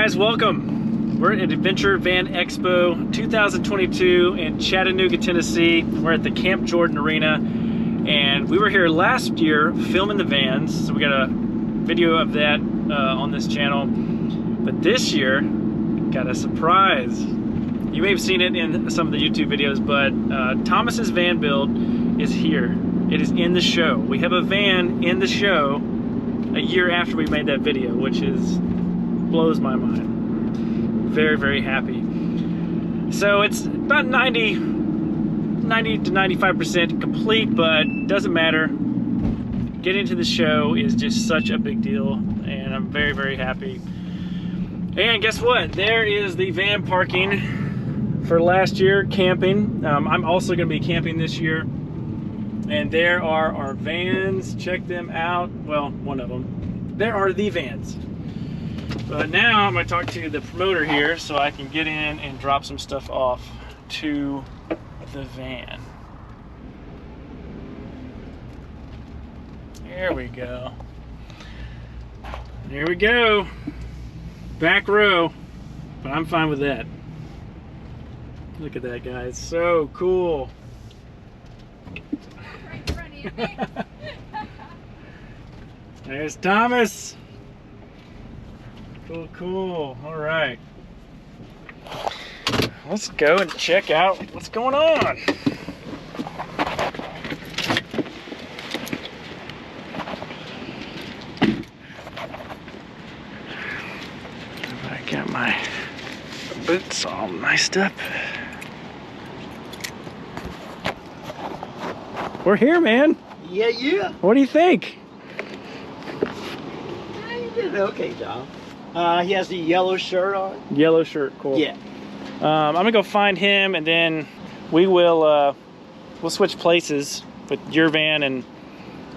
guys, welcome. We're at Adventure Van Expo 2022 in Chattanooga, Tennessee. We're at the Camp Jordan Arena, and we were here last year filming the vans, so we got a video of that on this channel. But this year, got a surprise. You may have seen it in some of the YouTube videos, but Thomas's van build is here. It is in the show. We have a van in the show a year after we made that video, which blows my mind. Very, very happy. So it's about 90 to 95% complete, but doesn't matter. Getting to the show is just such a big deal, and I'm very, very happy. And guess what? There is the van parking for last year, camping. I'm also going to be camping this year. And there are our vans. Check them out. Well, one of them. There are the vans. But now I'm going to talk to the promoter here so I can get in and drop some stuff off to the van. There we go. There we go. Back row. But I'm fine with that. Look at that, guys. So cool. There's Thomas. Cool, cool. All right. Let's go and check out what's going on. I got my boots all niced up. We're here, man. Yeah, yeah. What do you think? You did an okay job. He has the yellow shirt on. Yellow shirt, cool. Yeah. I'm gonna go find him, and then we will we'll switch places with your van, and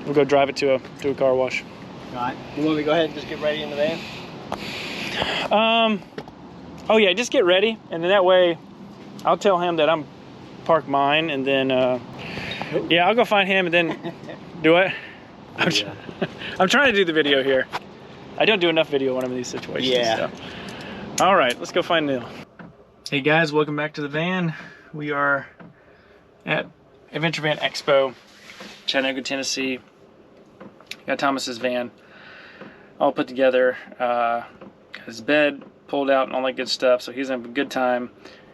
we'll go drive it to a car wash. All right. You want me to go ahead and just get ready in the van? Oh yeah, just get ready, and then that way, I'll tell him that I'm parked mine, and then yeah, I'll go find him, and then do it. I'm trying to do the video here. I don't do enough video when I'm in these situations. Yeah. So. All right, let's go find Neil. Hey guys, welcome back to the van. We are at Adventure Van Expo, Chattanooga, Tennessee. Got Thomas's van all put together. Got his bed pulled out and all that good stuff. So he's having a good time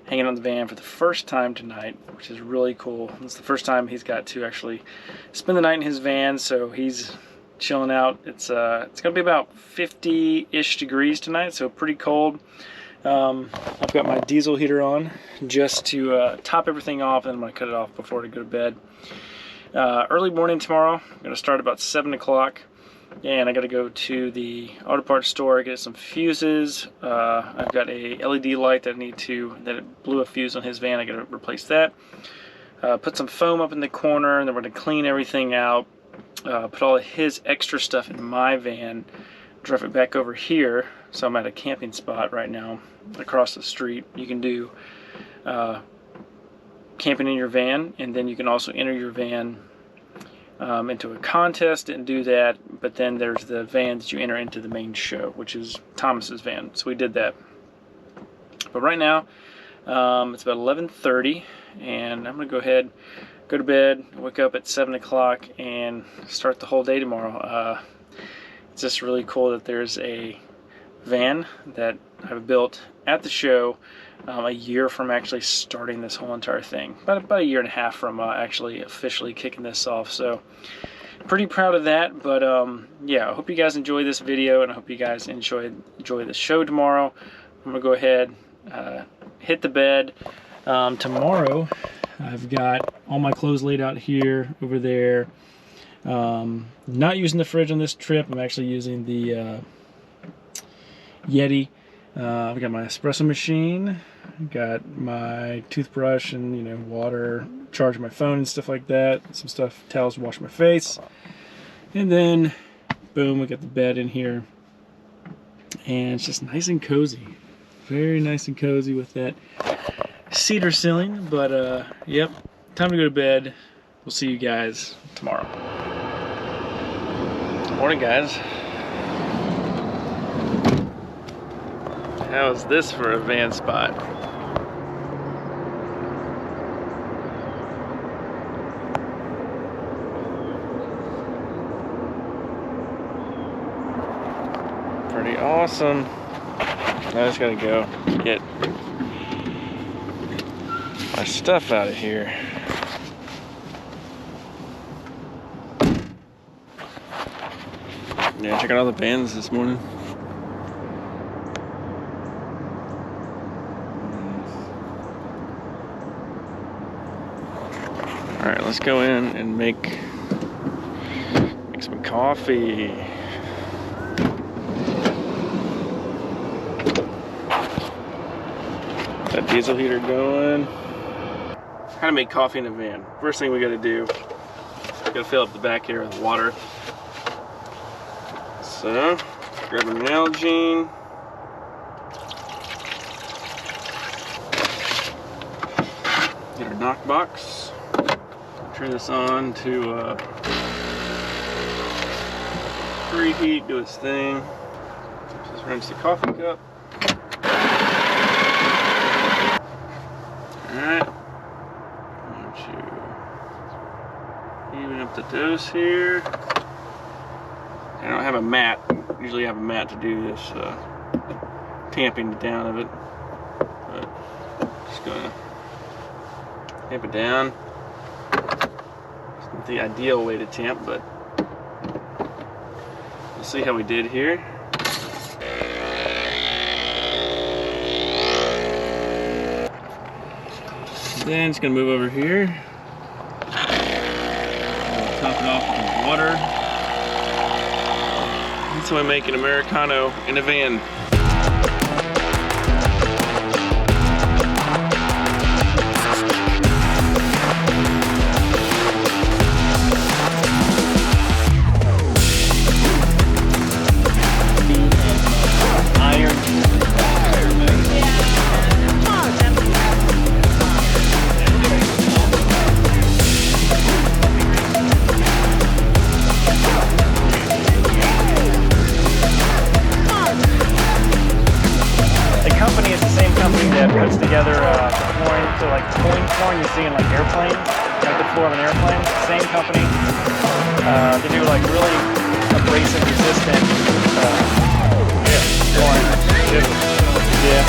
hanging on the van for the first time tonight, which is really cool. It's the first time he's got to actually spend the night in his van, so he's chilling out. It's gonna be about 50-ish degrees tonight, so pretty cold. I've got my diesel heater on just to top everything off, and I'm gonna cut it off before I go to bed. Early morning tomorrow. I'm gonna start about 7 o'clock, and I gotta go to the auto parts store, get some fuses. I've got a LED light that it blew a fuse on his van. I gotta replace that. Put some foam up in the corner, and then we're gonna clean everything out. Put all of his extra stuff in my van, drive it back over here. So I'm at a camping spot right now across the street. You can do camping in your van, and then you can also enter your van into a contest and do that. But then there's the van that you enter into the main show, which is Thomas's van. So we did that. But right now it's about 11:30, and I'm gonna go ahead, go to bed, wake up at 7 o'clock, and start the whole day tomorrow. It's just really cool that there's a van that I've built at the show a year from actually starting this whole entire thing. About a year and a half from actually officially kicking this off. So pretty proud of that. But yeah, I hope you guys enjoy this video, and I hope you guys enjoy the show tomorrow. I'm gonna go ahead, hit the bed. Tomorrow I've got all my clothes laid out here, over there. Not using the fridge on this trip. I'm actually using the Yeti. I've got my espresso machine, got my toothbrush and water, charging my phone and stuff like that. Some stuff, towels to wash my face. And then boom, we got the bed in here. And it's just nice and cozy. Very nice and cozy with that cedar ceiling. But yep, time to go to bed. We'll see you guys tomorrow. Morning, guys. How's this for a van spot? Pretty awesome. Now I just gotta go get my stuff out of here. Yeah, check out all the bands this morning. All right, let's go in and make some coffee. That diesel heater going. How to make coffee in a van. First thing we gotta do, we gotta fill up the back here with water. So, grab an Nalgene. Get our knock box. Turn this on to preheat, do its thing. Just rinse the coffee cup. Alright. Even up the dose here. I don't have a mat. Usually I have a mat to do this tamping down of it. But just gonna tamp it down. It's not the ideal way to tamp, but we'll see how we did here. Then it's gonna move over here. Top it off with water. That's how we make an Americano in a van. Puts together flooring, so like flooring you see in like airplanes, like the floor of an airplane. Same company. They do like really abrasive resistant flooring. Yeah.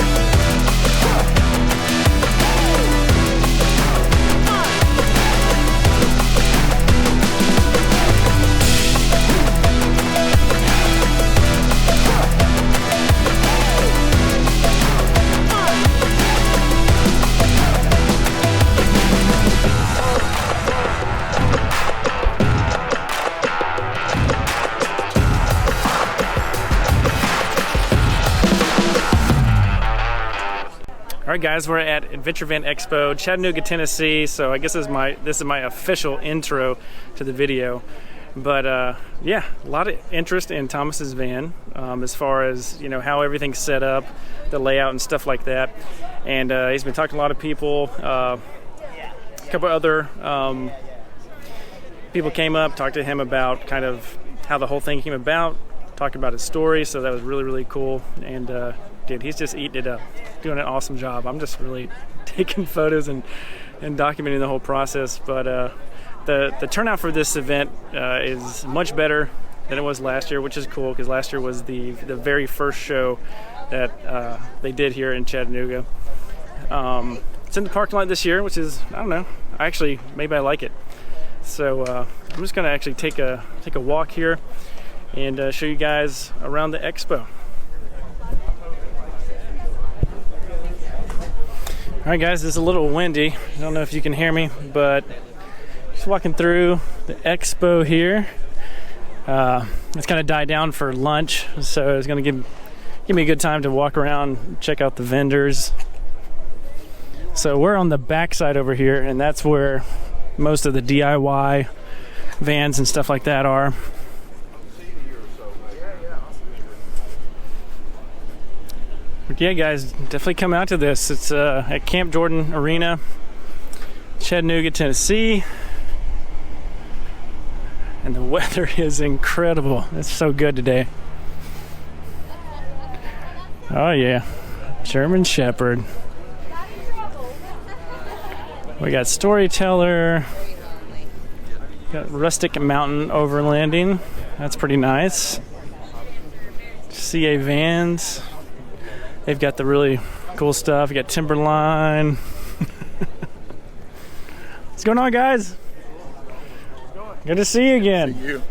Alright guys, we're at Adventure Van Expo, Chattanooga, Tennessee. So I guess this is my official intro to the video. But yeah, a lot of interest in Thomas's van as far as, you know, how everything's set up, the layout and stuff like that. And he's been talking to a lot of people. A couple other people came up, talked to him about kind of how the whole thing came about, talked about his story. So that was really, really cool. And dude, he's just eating it up, doing an awesome job. I'm just really taking photos and documenting the whole process. But the turnout for this event is much better than it was last year, which is cool because last year was the very first show that they did here in Chattanooga. It's in the parking lot this year, which is, I don't know, maybe I like it. So I'm just gonna actually take a walk here and show you guys around the expo. Alright guys, it's a little windy. I don't know if you can hear me, but just walking through the expo here. It's gonna die down for lunch, so it's gonna give me a good time to walk around, check out the vendors. So we're on the back side over here, and that's where most of the DIY vans and stuff like that are. But yeah, guys, definitely come out to this. It's at Camp Jordan Arena, Chattanooga, Tennessee. And the weather is incredible. It's so good today. Oh yeah. German Shepherd. We got Storyteller. Got Rustic Mountain Overlanding. That's pretty nice. CA Vans. They've got the really cool stuff. You got Timberline. What's going on, guys? Good to see you again. See you.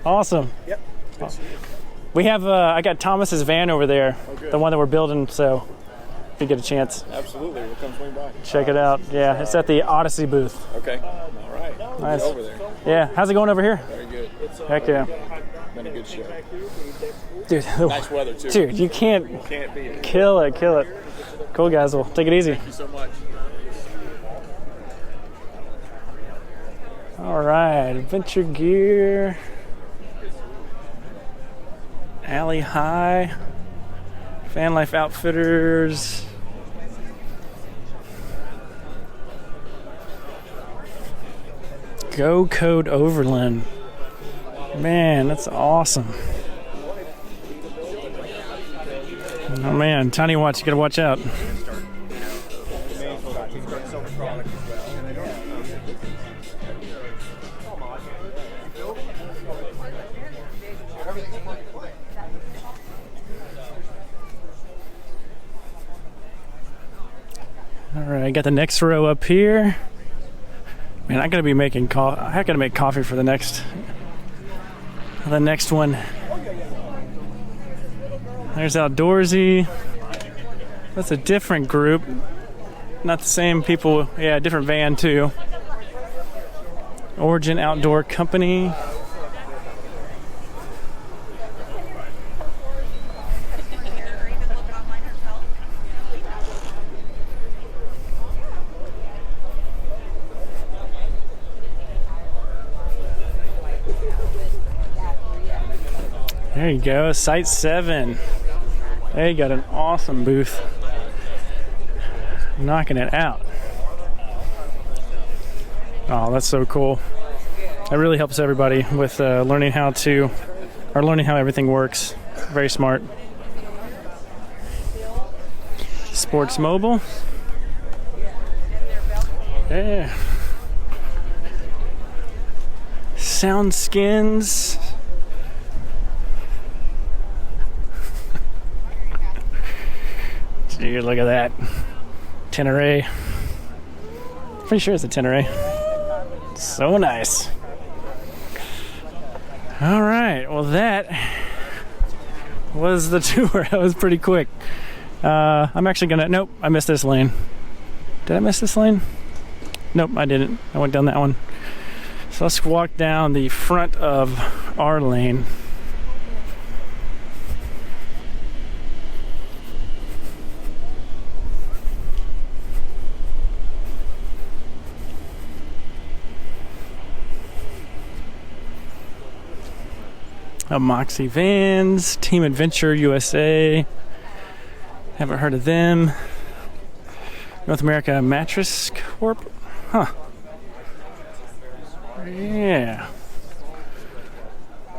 Awesome. Yep. We have, I got Thomas's van over there, Oh, the one that we're building, so if you get a chance, Absolutely. We'll come swing by. check it out. Yeah, it's at the Odyssey booth. Okay. All right. We'll Nice. get over there. Yeah, how's it going over here? Very good. Heck yeah. Been a good show. Dude, Nice weather, too. dude, you can't Can't beat it. kill it. Cool, guys. Well, take it easy. Thank you so much. All right, Adventure Gear. Alley High. Van Life Outfitters. Go Code Overland. Man, that's awesome. Oh man, Tiny Watch, you gotta watch out. All right, I got the next row up here. Man, I gotta be making coffee. I gotta make coffee for the next one. There's Outdoorsy. That's a different group. Not the same people. Yeah, different van too. Origin Outdoor Company. There you go, Site 7. They got an awesome booth. Knocking it out. Oh, that's so cool. That really helps everybody with learning how everything works. Very smart. Sports Mobile. Yeah. Sound Skins. Dude, look at that. Tenere. Pretty sure it's a Tenere. So nice. All right. Well, that was the tour. That was pretty quick. I'm actually gonna... Nope, I missed this lane. Did I miss this lane? Nope, I didn't. I went down that one. So let's walk down the front of our lane. Moxie Vans, Team Adventure USA. Haven't heard of them. North America Mattress Corp. Huh. Yeah.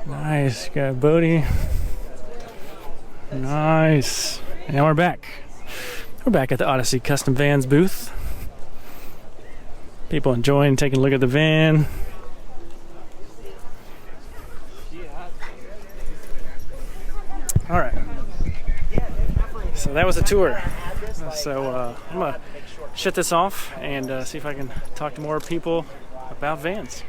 Nice. Got Bodie. Nice. And we're back. We're back at the Odyssey Custom Vans booth. People enjoying taking a look at the van. All right. So that was a tour. So I'm gonna shut this off and see if I can talk to more people about vans.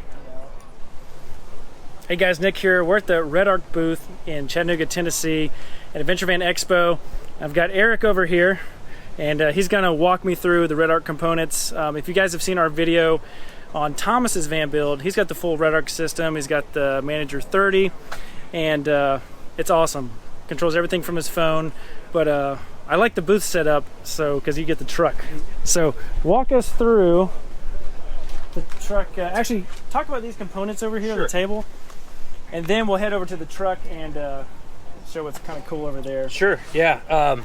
Hey guys, Nick here. We're at the Red Arc booth in Chattanooga, Tennessee at Adventure Van Expo. I've got Eric over here and he's gonna walk me through the Red Arc components. If you guys have seen our video on Thomas's van build, he's got the full Red Arc system. He's got the Manager 30 and it's awesome. Controls everything from his phone, but I like the booth setup, so because you get the truck. So walk us through the truck. Actually, talk about these components over here on the table, and then we'll head over to the truck and show what's kind of cool over there. Sure. Yeah.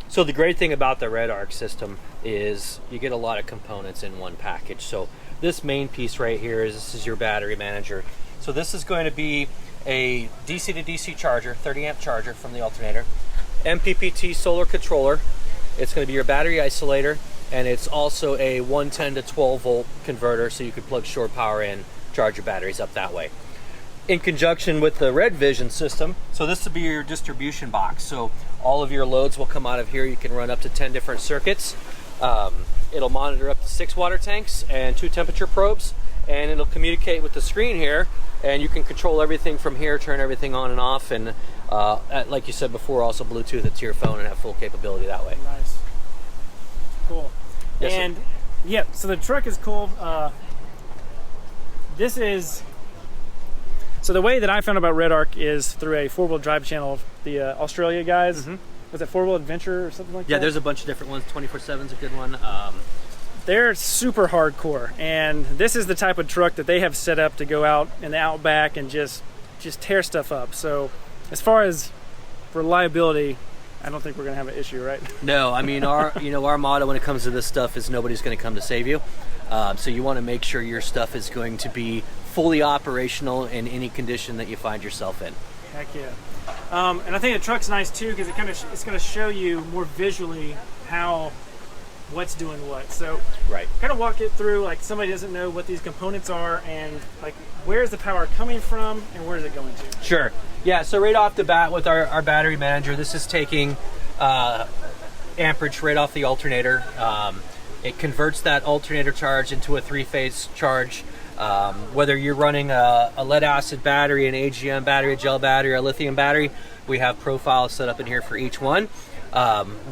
So the great thing about the Red Arc system is you get a lot of components in one package. So this main piece right here is your battery manager. So this is going to be a DC to DC charger, 30 amp charger from the alternator, MPPT solar controller, It's going to be your battery isolator, and it's also a 110 to 12 volt converter, so you can plug shore power in, charge your batteries up that way. In conjunction with the Red Vision system, so this will be your distribution box. So all of your loads will come out of here. You can run up to 10 different circuits. It'll monitor up to 6 water tanks and 2 temperature probes, and it'll communicate with the screen here, and you can control everything from here, turn everything on and off, and like you said before, also Bluetooth it to your phone and have full capability that way. Nice. Cool. Yes, and sir. yeah, so the truck is cool. So the way that I found about Red Arc is through a 4-wheel drive channel, the Australia guys. Was it 4-wheel adventure or something like that? Yeah, there's a bunch of different ones. 24/7's a good one. They're super hardcore, and this is the type of truck that they have set up to go out in the outback and just tear stuff up. So as far as reliability, I don't think we're gonna have an issue, right? No, I mean our motto when it comes to this stuff is nobody's going to come to save you. So you want to make sure your stuff is going to be fully operational in any condition that you find yourself in. Heck yeah. And I think the truck's nice too, because it's going to show you more visually what's doing what. So right, kind of walk it through, like somebody doesn't know what these components are, and like where's the power coming from and where's it going to. Sure. Yeah, so right off the bat with our battery manager, this is taking amperage right off the alternator. It converts that alternator charge into a 3-phase charge. Whether you're running a lead acid battery, an AGM battery, a gel battery, or a lithium battery, we have profiles set up in here for each one.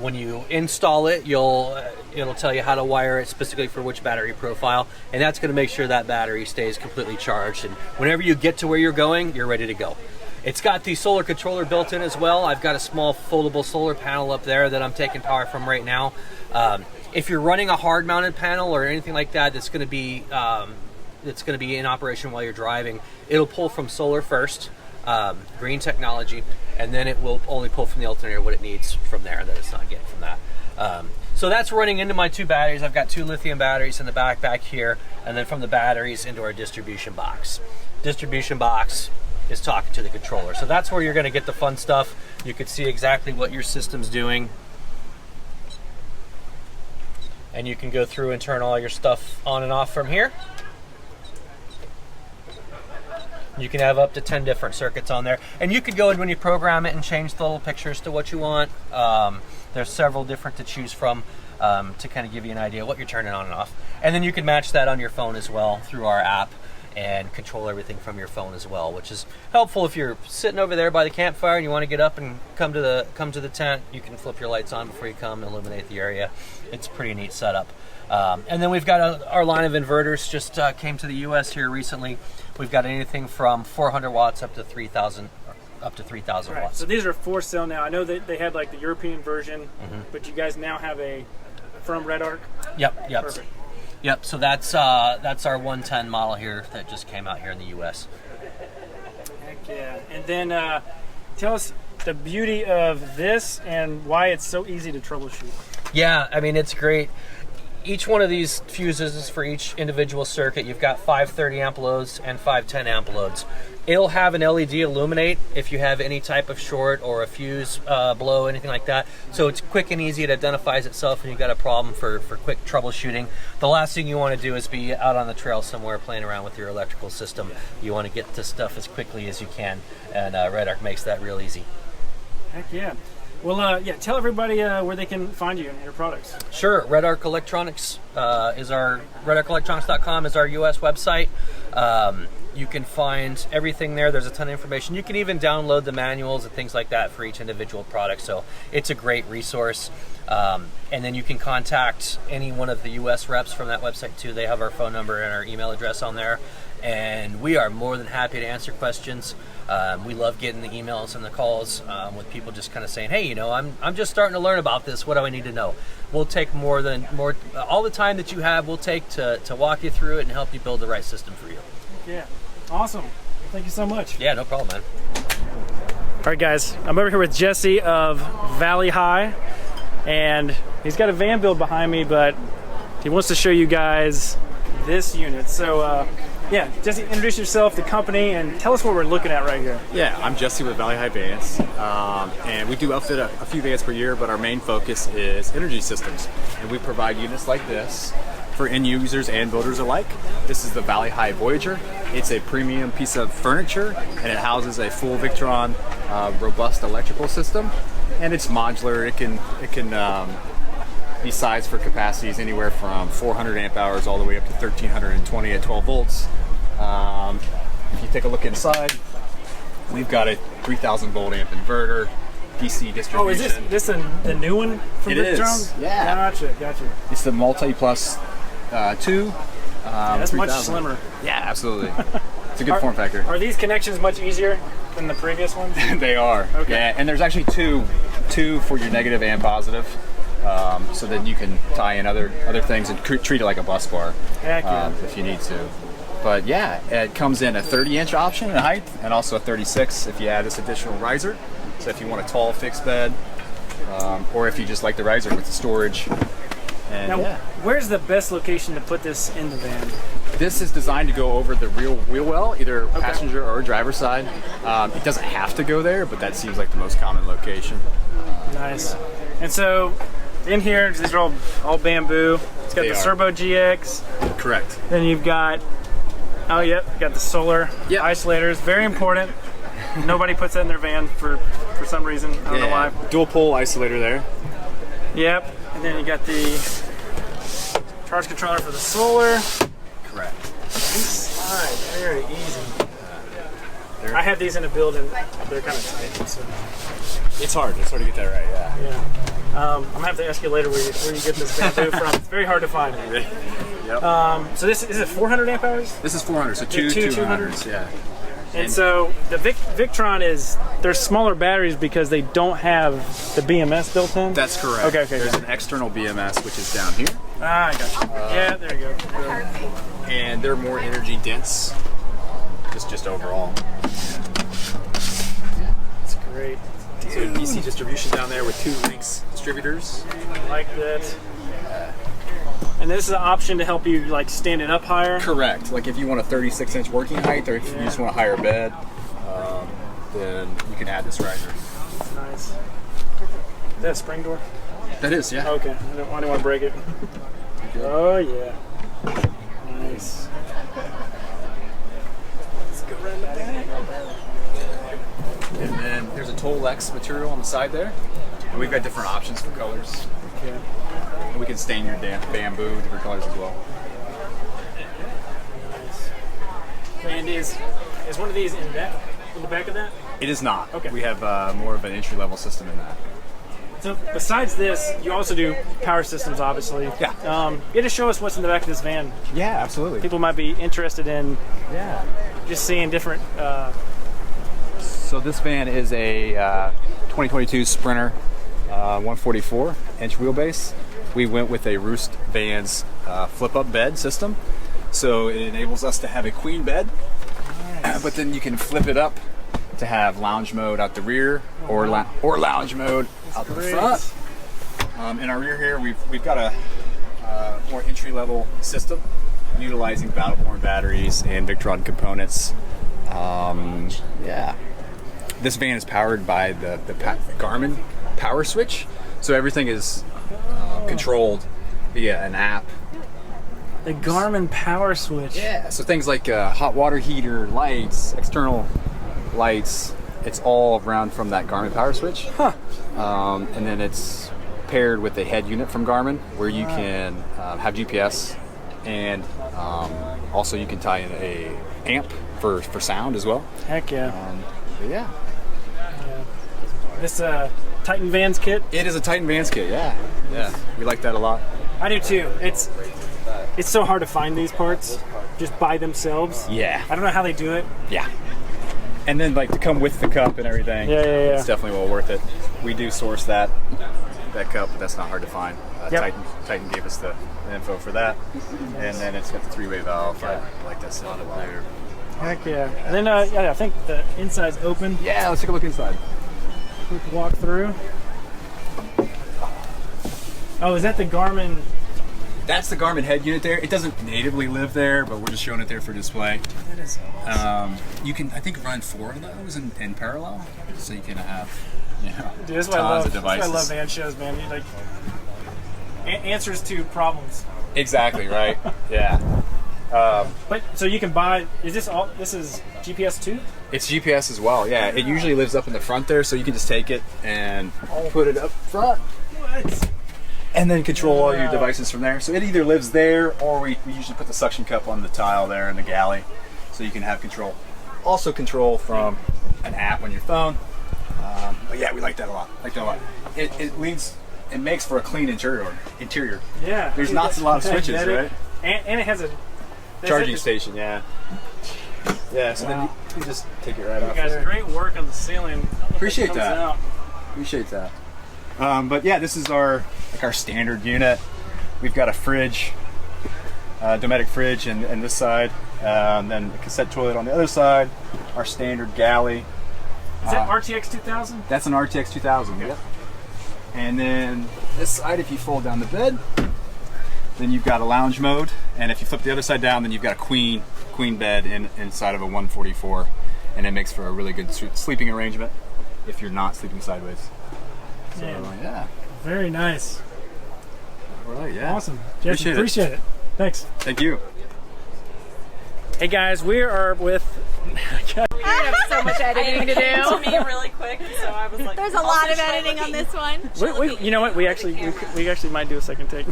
When you install it, it'll tell you how to wire it specifically for which battery profile, and that's going to make sure that battery stays completely charged, and whenever you get to where you're going, you're ready to go. It's got the solar controller built in as well. I've got a small foldable solar panel up there that I'm taking power from right now. If you're running a hard mounted panel or anything like that that's going to be in operation while you're driving, it'll pull from solar first, green technology, and then it will only pull from the alternator what it needs from there that it's not getting from that. So that's running into my 2 batteries. I've got 2 lithium batteries in the back here, and then from the batteries into our distribution box. Distribution box is talking to the controller. So that's where you're going to get the fun stuff. You can see exactly what your system's doing, and you can go through and turn all your stuff on and off from here. You can have up to 10 different circuits on there, and you could go in when you program it and change the little pictures to what you want. There's several different to choose from to kind of give you an idea what you're turning on and off, and then you can match that on your phone as well through our app and control everything from your phone as well, which is helpful if you're sitting over there by the campfire and you want to get up and come to the tent. You can flip your lights on before you come and illuminate the area. It's a pretty neat setup. And then we've got our line of inverters. Just came to the U.S. here recently. We've got anything from 400 watts up to 3,000 Right. watts. So these are 4-cell now. I know that they had like the European version, but you guys now have a from Red Arc. Yep. Perfect. Yep. So that's our 110 model here that just came out here in the U.S. Heck yeah. And then tell us the beauty of this and why it's so easy to troubleshoot. Yeah, I mean, it's great. Each one of these fuses is for each individual circuit. You've got 5 30 amp loads and 5 10 amp loads. It'll have an LED illuminate if you have any type of short or a fuse blow, anything like that. So it's quick and easy. It identifies itself when you've got a problem for quick troubleshooting. The last thing you want to do is be out on the trail somewhere playing around with your electrical system. You want to get to stuff as quickly as you can, and Red Arc makes that real easy. Heck yeah. Well, yeah, tell everybody where they can find you and your products. Sure. Red Arc Electronics is our redarcelectronics.com is our US website. You can find everything there. There's a ton of information. You can even download the manuals and things like that for each individual product. So it's a great resource. And then you can contact any one of the US reps from that website too. They have our phone number and our email address on there. And we are more than happy to answer questions. We love getting the emails and the calls with people just kind of saying, hey, you know, I'm just starting to learn about this. What do I need to know? We'll take all the time that you have, we'll take to walk you through it and help you build the right system for you. Yeah. Awesome. Thank you so much. Yeah, no problem, man. All right, guys. I'm over here with Jesse of Valley High, and he's got a van build behind me, but he wants to show you guys this unit. So yeah, Jesse, introduce yourself, the company, and tell us what we're looking at right here. Yeah, I'm Jesse with Valley High Vans, and we do outfit a few vans per year, but our main focus is energy systems, and we provide units like this for end users and builders alike. This is the Valley High Voyager. It's a premium piece of furniture, and it houses a full Victron robust electrical system, and it's modular. It can be sized for capacities anywhere from 400 amp hours all the way up to 1320 at 12 volts. If you take a look inside, we've got a 3000 volt amp inverter, DC distribution. Oh, is this the new one from Victron? Yeah. Gotcha. It's the Multi Plus 2. That's much 3000. slimmer. Yeah, absolutely. It's a good form factor. Are these connections much easier than the previous ones? They are. Okay. Yeah, and there's actually two for your negative and positive. So that you can tie in other things and treat it like a bus bar if you need to. But yeah, it comes in a 30-inch option in height and also a 36 if you add this additional riser. So if you want a tall fixed bed, or if you just like the riser with the storage. And now, where's the best location to put this in the van? This is designed to go over the real wheel well, either passenger or driver side. It doesn't have to go there, but that seems like the most common location. Nice. And so in here, these are all bamboo. It's got the Servo GX. Correct. Then you've got, you got the solar isolators. Very important. Nobody puts that in their van for some reason. I don't know why. Dual pole isolator there. Yep. And then you got the charge controller for the solar. Correct. Inside, very easy. I have these in a build and they're kind of tight. So. It's hard to get that right, Yeah. I'm gonna have to ask you later where you get this bamboo from. It's very hard to find. Yep. So this is it 400 amp hours? This is 400, so two 200s, yeah. And so the Victron there's smaller batteries because they don't have the BMS built in? That's correct. Okay. There's an external BMS, which is down here. I got you. Yeah, there you go. And they're more energy dense, just overall. That's great. So DC distribution down there with 2 Lynx distributors. I like that. And this is an option to help you like stand it up higher? Correct. Like if you want a 36-inch working height, or if you just want a higher bed, then you can add this riser. Nice. Is that a spring door? That is, yeah. Okay. I didn't want to break it. Oh yeah. Nice. Let's go around the back. And then there's a Tolex material on the side there. And we've got different options for colors. Okay. And we can stain your bamboo different colors as well. Nice. And is one of these in the back of that? It is not. Okay. We have more of an entry-level system in that. So besides this, you also do power systems, obviously. Yeah. You had to show us what's in the back of this van. Yeah, absolutely. People might be interested in just seeing different. So this van is a 2022 Sprinter 144-inch wheelbase. We went with a Roost Vans flip-up bed system. So it enables us to have a queen bed, but then you can flip it up to have lounge mode out the rear or lounge mode out the front. In our rear here, we've got a more entry-level system utilizing Battle-Born batteries and Victron components. This van is powered by the Garmin power switch, so everything is controlled via an app. The Garmin power switch. Yeah, so things like hot water heater, lights, external lights, it's all around from that Garmin power switch. Huh. And then it's paired with a head unit from Garmin where you can have GPS, and also you can tie in a amp for sound as well. Heck yeah. Yeah. This Titan Vans kit? It is a Titan Vans kit, yeah. We like that a lot. I do too. It's so hard to find these parts just by themselves. Yeah. I don't know how they do it. Yeah. And then like to come with the cup and everything. Yeah. It's definitely well worth it. We do source that cup, but that's not hard to find. Titan gave us the info for that. And then it's got the 3-way valve. I like that sound there. Heck yeah. And then I think the inside's open. Yeah, let's take a look inside. Quick walk through. Oh, is that the Garmin That's the Garmin head unit there. It doesn't natively live there, but we're just showing it there for display. That is awesome. You can, I think, run 4 of those in parallel, so you can have, you know, Dude, that's what tons of devices. That's why I love van shows, man. You, like answers to problems. Exactly, right? Yeah. But so you can buy. Is this all? This is GPS too? It's GPS as well. Yeah, it usually lives up in the front there, so you can just take it and put it up front. What? And then control all your devices from there. So it either lives there, or we usually put the suction cup on the tile there in the galley, so you can have control. Also control from an app on your phone. But yeah, we like that a lot. It makes for a clean interior. Yeah. There's not a lot of switches, right? And it has a charging station. Yeah. Yeah. So then you just take it right off. You guys, great work on the ceiling. Appreciate that. Appreciate that. But yeah, this is our standard unit. We've got a fridge, Dometic fridge, and this side, and then the cassette toilet on the other side. Our standard galley. Is that RTX 2000? That's an RTX 2000. Yep. And then this side, if you fold down the bed, then you've got a lounge mode, and if you flip the other side down, then you've got a queen bed inside of a 144, and it makes for a really good sleeping arrangement if you're not sleeping sideways. So yeah, very nice. All right, yeah, awesome. Jason, appreciate it. Thanks. Thank you. Hey guys, we are with. We have so much editing to do. To me really quick, so I was like, there's a lot of editing on this one. You know what? We actually might do a second take.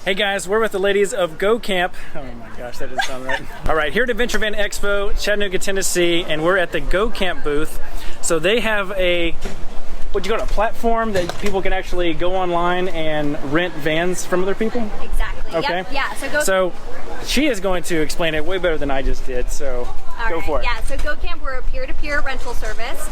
Hey guys, we're with the ladies of Go Camp. Oh my gosh, that didn't sound right. All right, here at Adventure Van Expo, Chattanooga, Tennessee, and we're at the Go Camp booth. So they have a platform that people can actually go online and rent vans from other people? Exactly. Okay. Yep. Yeah. So she is going to explain it way better than I just did. So go for it. Yeah. So Go Camp, we're a peer-to-peer rental service.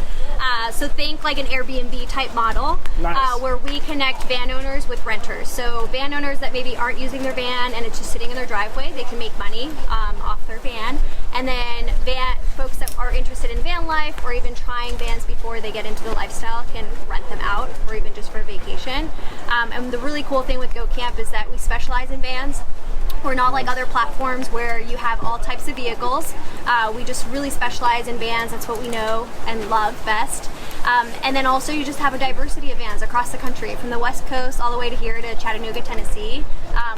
So think like an Airbnb type model, nice. Where we connect van owners with renters. So van owners that maybe aren't using their van and it's just sitting in their driveway, they can make money off their van. And then folks that are interested in van life or even trying vans before they get into the lifestyle can rent them out, or even just for vacation. And the really cool thing with Go Camp is that we specialize in vans. We're not like other platforms where you have all types of vehicles. We just really specialize in vans. That's what we know and love best. And then also you just have a diversity of vans across the country, from the West Coast all the way to here to Chattanooga, Tennessee.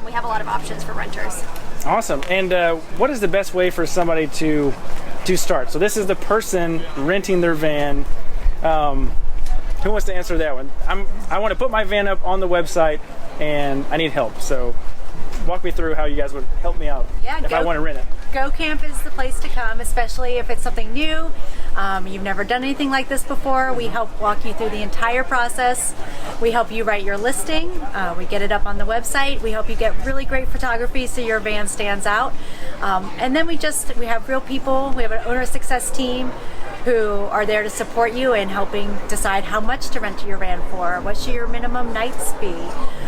We have a lot of options for renters. Awesome. And what is the best way for somebody to start? So this is the person renting their van. Who wants to answer that one? I want to put my van up on the website and I need help. So walk me through how you guys would help me out if I want to rent it. Go Camp is the place to come, especially if it's something new. You've never done anything like this before. We help walk you through the entire process. We help you write your listing. We get it up on the website. We help you get really great photography so your van stands out. And then we have real people. We have an owner success team who are there to support you in helping decide how much to rent your van for. What should your minimum nights be?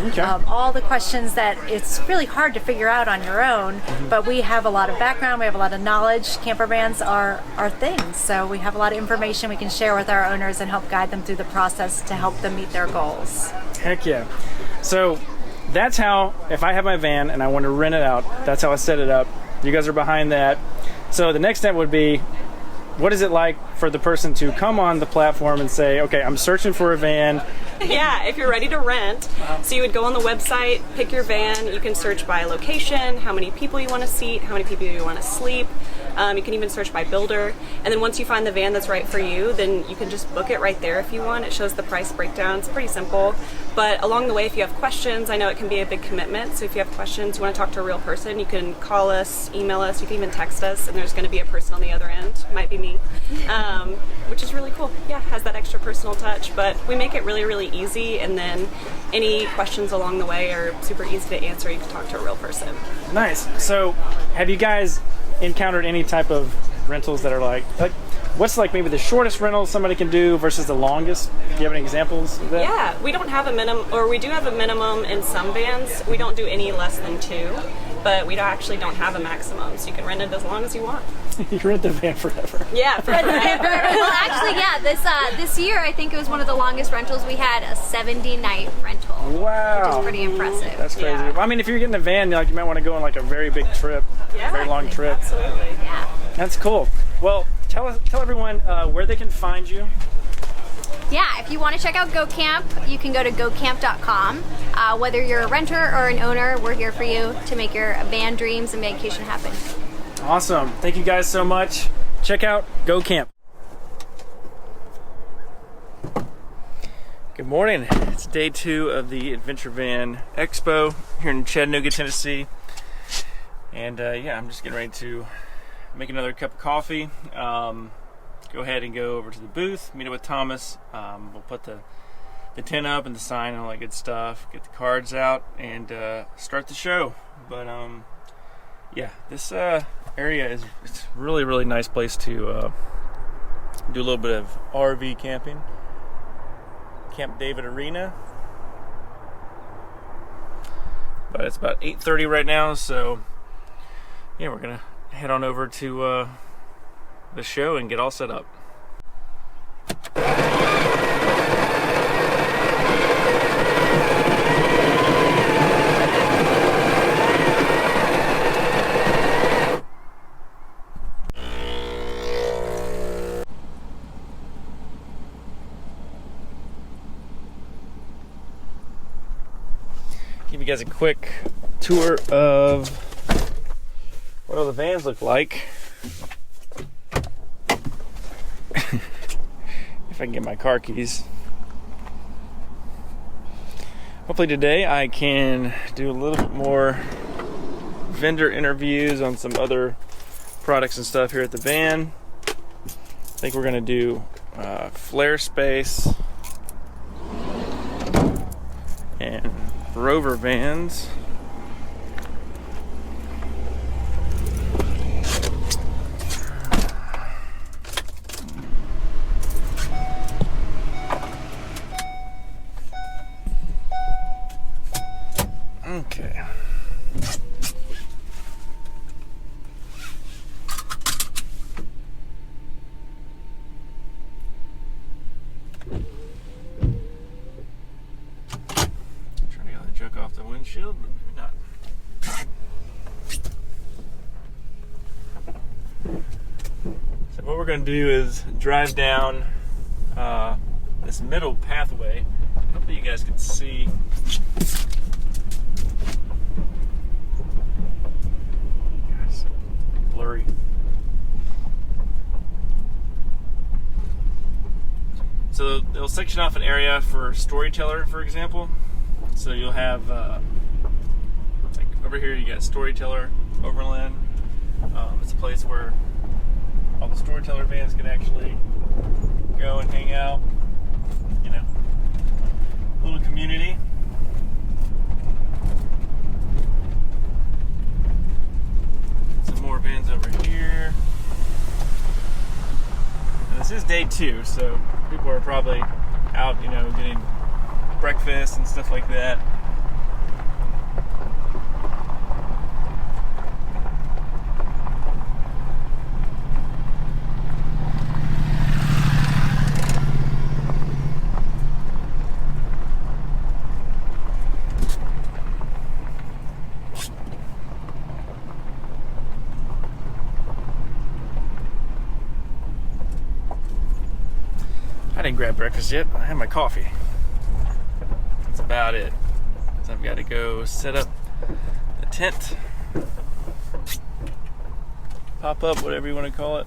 Okay. All the questions that it's really hard to figure out on your own, but we have a lot of background, we have a lot of knowledge. Camper vans are our things, so we have a lot of information we can share with our owners and help guide them through the process to help them meet their goals. Heck yeah. So that's how, if I have my van and I want to rent it out, that's how I set it up. You guys are behind that. So the next step would be, what is it like for the person to come on the platform and say, okay, I'm searching for a van? Yeah, if you're ready to rent, so you would go on the website, pick your van, you can search by location, how many people you want to seat, how many people you want to sleep. You can even search by builder. And then once you find the van that's right for you, then you can just book it right there if you want. It shows the price breakdown. It's pretty simple. But along the way, if you have questions, I know it can be a big commitment. So if you have questions, you want to talk to a real person, you can call us, email us, you can even text us, and there's going to be a person on the other end. Might be me. Which is really cool. Yeah, has that extra personal touch. But we make it really, really easy. And then any questions along the way are super easy to answer. You can talk to a real person. Nice. So have you guys encountered any type of rentals that are like what's like maybe the shortest rental somebody can do versus the longest? Do you have any examples of that? Yeah, we don't have a minimum, or we do have a minimum in some vans. We don't do any less than 2, but we actually don't have a maximum, so you can rent it as long as you want. You rent the van forever. Yeah, forever. Well, actually, yeah, this year I think it was one of the longest rentals we had, a 70-night rental. Wow. Which is pretty impressive. That's crazy. Yeah. Well, I mean, if you're getting a van, like, you might want to go on like a very big trip, Yeah, very long trip. Absolutely. Yeah. That's cool. Well, tell everyone where they can find you. Yeah, if you want to check out Go Camp, you can go to gocamp.com. Whether you're a renter or an owner, we're here for you to make your van dreams and vacation happen. Awesome. Thank you guys so much. Check out Go Camp. Good morning. It's day 2 of the Adventure Van Expo here in Chattanooga, Tennessee. And yeah, I'm just getting ready to make another cup of coffee. Go ahead and go over to the booth, meet up with Thomas. We'll put the tent up and the sign and all that good stuff, get the cards out, and start the show. But yeah, this area is it's really, really nice place to do a little bit of RV camping. Camp David Arena. But it's about 8:30 right now, so yeah, we're gonna head on over to the show and get all set up. Give you guys a quick tour of what all the vans look like. If I can get my car keys. Hopefully today I can do a little bit more vendor interviews on some other products and stuff here at the van. I think we're going to do Flare Space and Rover vans. Okay. Trying to get the junk off the windshield, but maybe not. So what we're going to do is drive down this middle pathway. Hopefully you guys can see. Blurry. So they'll section off an area for Storyteller, for example. So you'll have like over here you got Storyteller, Overland. It's a place where all the Storyteller vans can actually go and hang out. You know, little community. More vans over here. And this is day 2, so people are probably out, you know, getting breakfast and stuff like that. I didn't grab breakfast yet, but I had my coffee. That's about it. So I've got to go set up the tent, pop up, whatever you want to call it.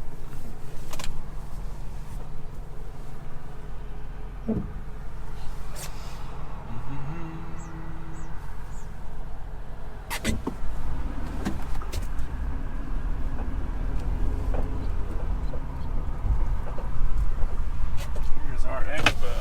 Here's our Expo.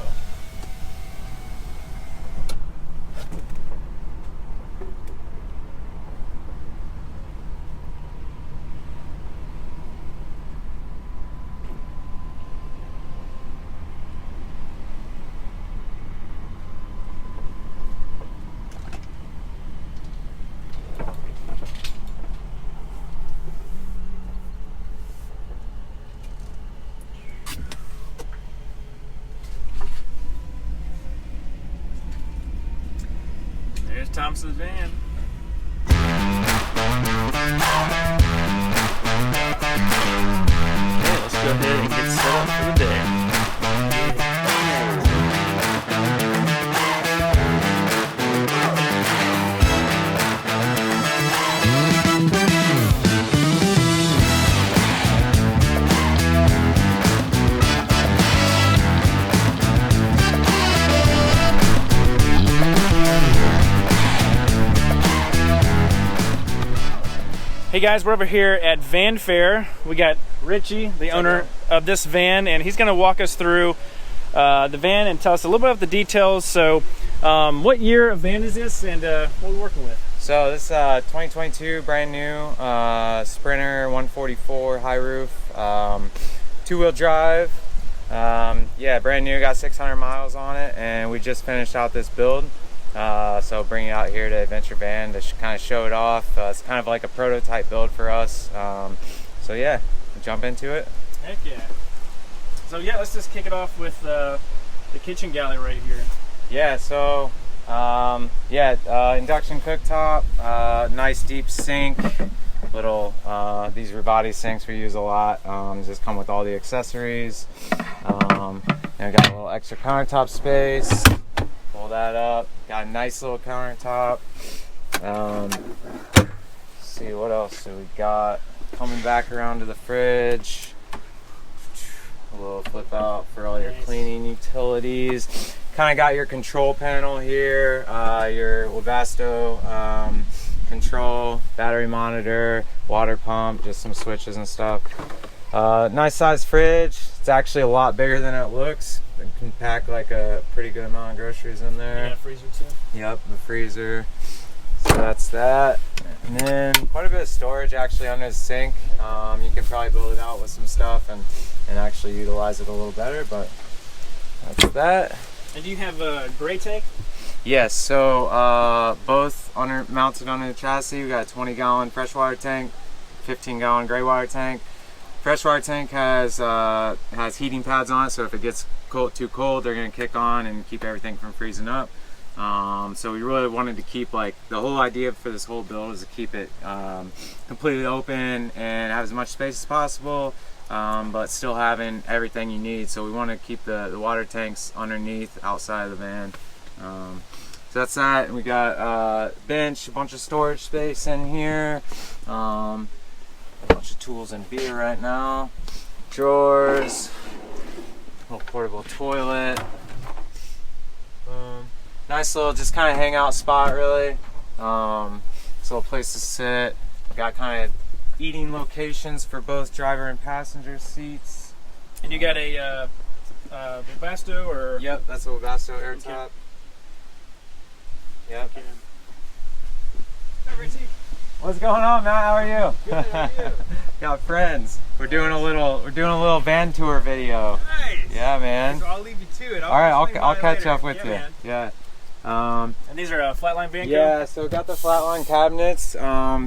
Thomas to the van. Okay, let's go ahead and get set up for the day. Hey guys, we're over here at Fanfare. We got Richie, the owner of this van, and he's gonna walk us through the van and tell us a little bit of the details. So, what year of van is this, and what are we working with? So this is 2022, brand new, Sprinter 144 high roof, two-wheel drive. Yeah, brand new, got 600 miles on it, and we just finished out this build. So bringing it out here to Adventure Van to kind of show it off. It's kind of like a prototype build for us. So yeah, jump into it. Heck yeah. So yeah, let's just kick it off with the kitchen galley right here. Yeah, so induction cooktop, nice deep sink, little these are body sinks we use a lot. Just come with all the accessories. And we got a little extra countertop space. Pull that up. Got a nice little countertop. Let's see what else do we got. Coming back around to the fridge. A little flip out for all your cleaning utilities. Kind of got your control panel here. Your Webasto control, battery monitor, water pump, just some switches and stuff. Nice size fridge. It's actually a lot bigger than it looks. It can pack like a pretty good amount of groceries in there. Yeah, freezer too. Yep, the freezer. So that's that. And then quite a bit of storage actually under the sink. You can probably build it out with some stuff and actually utilize it a little better, but that's that. And do you have a gray tank? Yes, so both mounted under the chassis. We got a 20-gallon freshwater tank, 15-gallon gray water tank. Freshwater tank has heating pads on it, so if it gets too cold, they're gonna kick on and keep everything from freezing up. So we really wanted to keep, like, the whole idea for this whole build is to keep it completely open and have as much space as possible, but still having everything you need. So we want to keep the water tanks underneath, outside of the van. So that's that. And we got a bench, a bunch of storage space in here, a bunch of tools and beer right now, drawers, little portable toilet. Nice little just kind of hangout spot, really. It's a little place to sit. Got kind of eating locations for both driver and passenger seats. And you got a Webasto, or? Yep, that's a Webasto air top. Yep. What's going on, Matt? How are you? Good, how are you? Got friends. We're doing a little van tour video. Nice. Yeah, man. So I'll leave you to it. All right, I'll catch up with you. Man. Yeah. And these are flatline van Yeah, so got the flatline cabinets.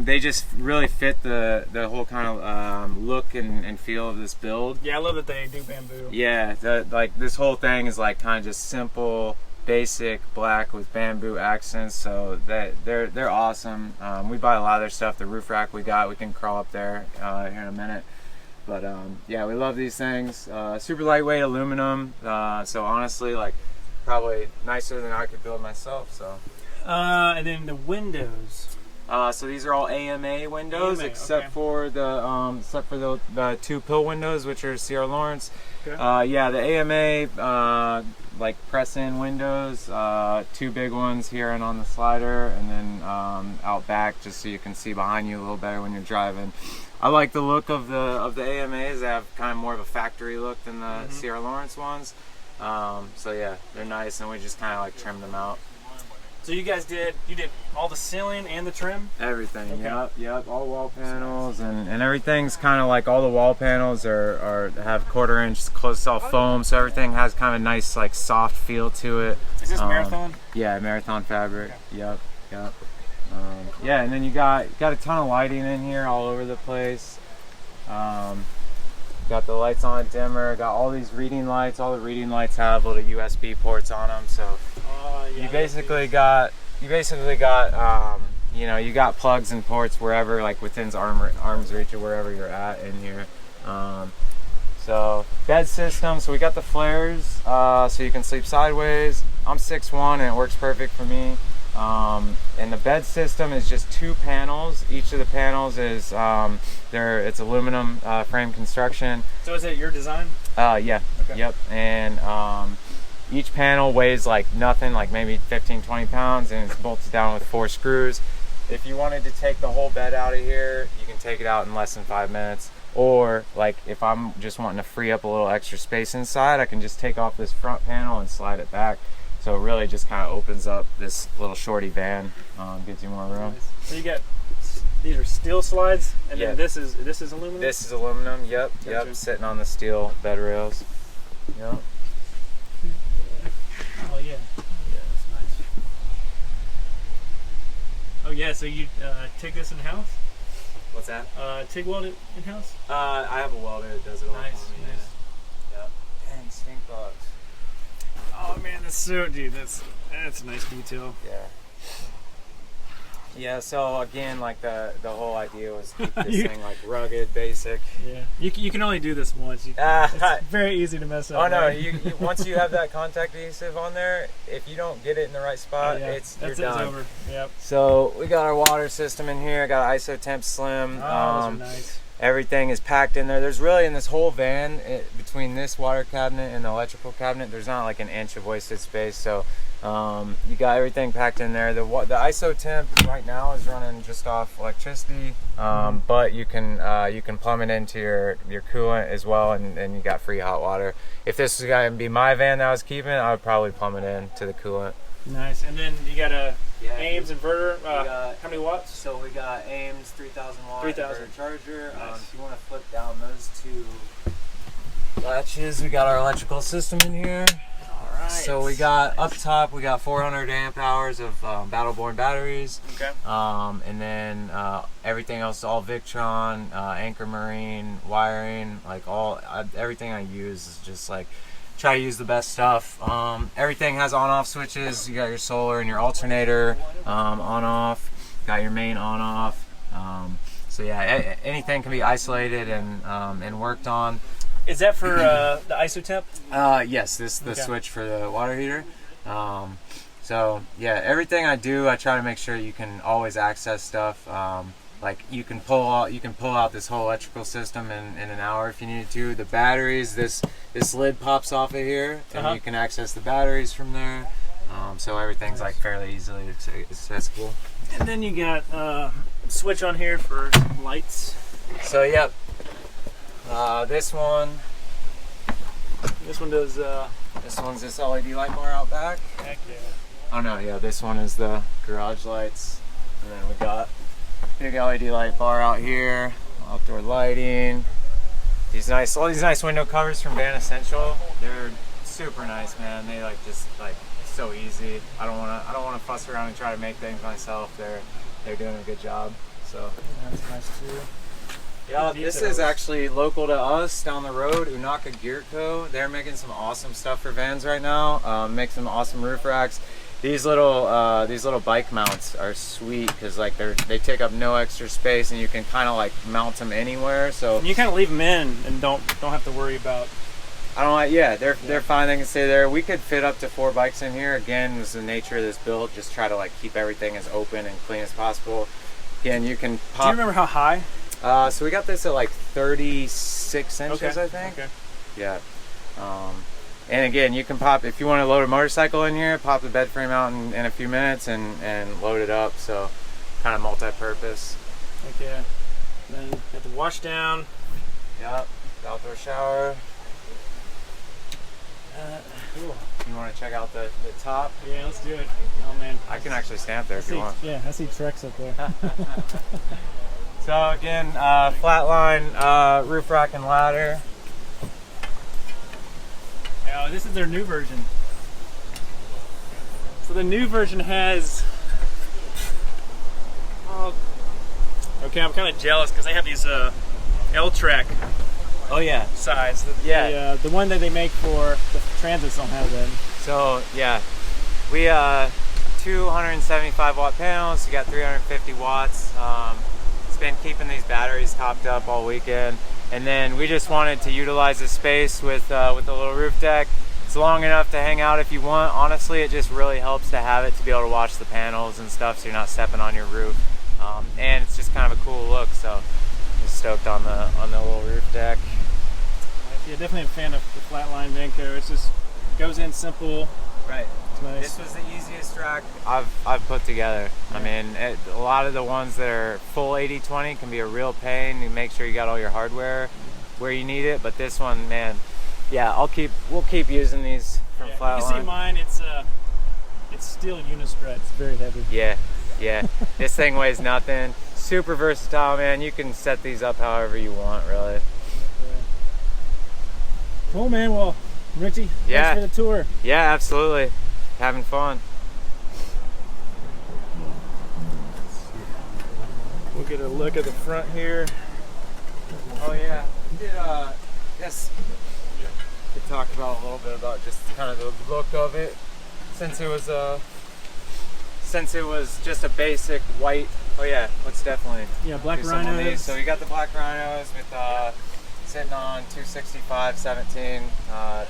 They just really fit the whole kind of look and feel of this build. Yeah, I love that they do bamboo. Yeah, like this whole thing is like kind of just simple, basic black with bamboo accents. So they're awesome. We buy a lot of their stuff. The roof rack we can crawl up there here in a minute. But yeah, we love these things. Super lightweight aluminum. So honestly, like, probably nicer than I could build myself. So. And then the windows. So these are all AMA windows, except for the two pill windows, which are CR Lawrence. Okay. Yeah, the AMA like press-in windows, two big ones here and on the slider, and then out back, just so you can see behind you a little better when you're driving. I like the look of the AMAs. They have kind of more of a factory look than the CR Lawrence ones. So yeah, they're nice, and we just kind of like trimmed them out. So you guys did all the ceiling and the trim? Everything. Okay. Yep, all wall panels, and everything's kind of like, all the wall panels have 1/4 inch closed cell foam, so everything has kind of a nice, like, soft feel to it. Is this Marathon? Yeah, Marathon fabric. Yep. Yeah, and then you got a ton of lighting in here all over the place. Got the lights on dimmer, got all these reading lights. All the reading lights have little USB ports on them, so you basically got you basically got you know, you got plugs and ports wherever, like within arm's reach or wherever you're at in here. So bed system, so we got the flares, so you can sleep sideways. I'm 6'1" and it works perfect for me. And the bed system is just 2 panels. Each of the panels is it's aluminum frame construction. So is it your design? Yeah. Okay. Yep. And each panel weighs like nothing, like maybe 15-20 pounds, and it's bolted down with 4 screws. If you wanted to take the whole bed out of here, you can take it out in less than 5 minutes. Or like if I'm just wanting to free up a little extra space inside, I can just take off this front panel and slide it back. So it really just kind of opens up this little shorty van, gives you more room. So you got, these are steel slides, and Yeah. then this is aluminum? This is aluminum, yep, Gotcha. sitting on the steel bed rails. Yep. Oh yeah. Yeah, that's nice. Oh yeah, so you TIG this in-house? What's that? TIG weld it in-house? I have a welder that does it all Nice, for me. nice. Yeah. Yep. Dang, stink bugs. Oh man, that's so, dude, that's a nice detail. Yeah. Yeah, so again, like the whole idea was keep this thing like rugged, basic. Yeah. You can only do this once. It's very easy to mess up. Oh no, right? you once you have that contact adhesive on there, if you don't get it in the right spot, you're It's done. over. Yep. So we got our water system in here, got an ISO temp slim. Oh, those are nice. Everything is packed in there. There's really, in this whole van, between this water cabinet and the electrical cabinet, there's not like an inch of wasted space. So you got everything packed in there. The ISO temp right now is running just off electricity, but you can plumb it into your coolant as well, and you got free hot water. If this was going to be my van that I was keeping, I would probably plumb it into the coolant. Nice. And then you got a Yeah, Ames inverter. got- How many watts? So we got Ames 3000 watt 3000. inverter charger. Nice. If you want to flip down those 2 latches, we got our electrical system in here. All right. So we got up top, we got 400 amp hours of Battleborn batteries. Okay. And then everything else, all Victron, Anchor Marine, wiring, like everything I use is just like try to use the best stuff. Everything has on-off switches. You got your solar and your alternator on-off. Got your main on-off. So yeah, anything can be isolated and worked on. Is that for the ISO temp? Yes, this is the Okay. switch for the water heater. So yeah, everything I do, I try to make sure you can always access stuff. Like you can pull out this whole electrical system in an hour if you need to. The batteries, this lid pops off of here, and you can access the batteries from there. So everything's like fairly easily accessible. And then you got switch on here for some lights. So yep, this one does. this one's this LED light bar out back. Heck yeah. Oh no, yeah, this one is the garage lights, and then we got big LED light bar out here, outdoor lighting. All these nice window covers from Van Essential. They're super nice, man. They just so easy. I don't wanna fuss around and try to make things myself. They're doing a good job. So That's nice too. yeah, this is actually local to us down the road, Unaka Gear Co. They're making some awesome stuff for vans right now. Make some awesome roof racks. These little bike mounts are sweet because they take up no extra space, and you can kind of mount them anywhere. So And you kind of leave them in and don't have to worry about. they're fine. They can stay there. We could fit up to 4 bikes in here. Again, this is the nature of this build. Just try to keep everything as open and clean as possible. Again, you can pop. Do you remember how high? So we got this at 36 inches, I think. Okay. Yeah. And again, you can pop, if you want to load a motorcycle in here, pop the bed frame out in a few minutes and load it up. So kind of multi-purpose. Okay. Then got the wash down. Yep. Outdoor shower. Cool. You want to check out the top? Yeah, let's do it. Oh man. I can actually stand there if you want. Yeah, I see Trex up there. So again, flatline roof rack and ladder. Oh, this is their new version. So the new version has. Oh, okay, I'm kind of jealous because they have these L-Track Oh yeah. sides. The one that they make for the Transits don't have them. So yeah, we 275 watt panels. You got 350 watts. It's been keeping these batteries topped up all weekend. And then we just wanted to utilize the space with a little roof deck. It's long enough to hang out if you want. Honestly, it just really helps to have it to be able to watch the panels and stuff, so you're not stepping on your roof. And it's just kind of a cool look. So just stoked on the little roof deck. Yeah, definitely a fan of the flatline Vanco. It's just goes in simple. Right. It's nice. This was the easiest rack I've put together. Yeah. I mean, a lot of the ones that are full 80/20 can be a real pain. You make sure you got all your hardware where you need it, but this one, man, yeah, we'll keep using these from flatline. You can see mine. It's steel unistrut. It's very heavy. Yeah. This thing weighs nothing. Super versatile, man. You can set these up however you want, really. Yeah. Cool, man. Well, Richie, thanks for the tour. Yeah, absolutely. Having fun. We'll get a look at the front here. Oh yeah, we did yes. We talked about a little bit about just kind of the look of it, since it was just a basic white. Oh yeah, let's definitely black rhinos. So you got the black rhinos with sitting on 265/17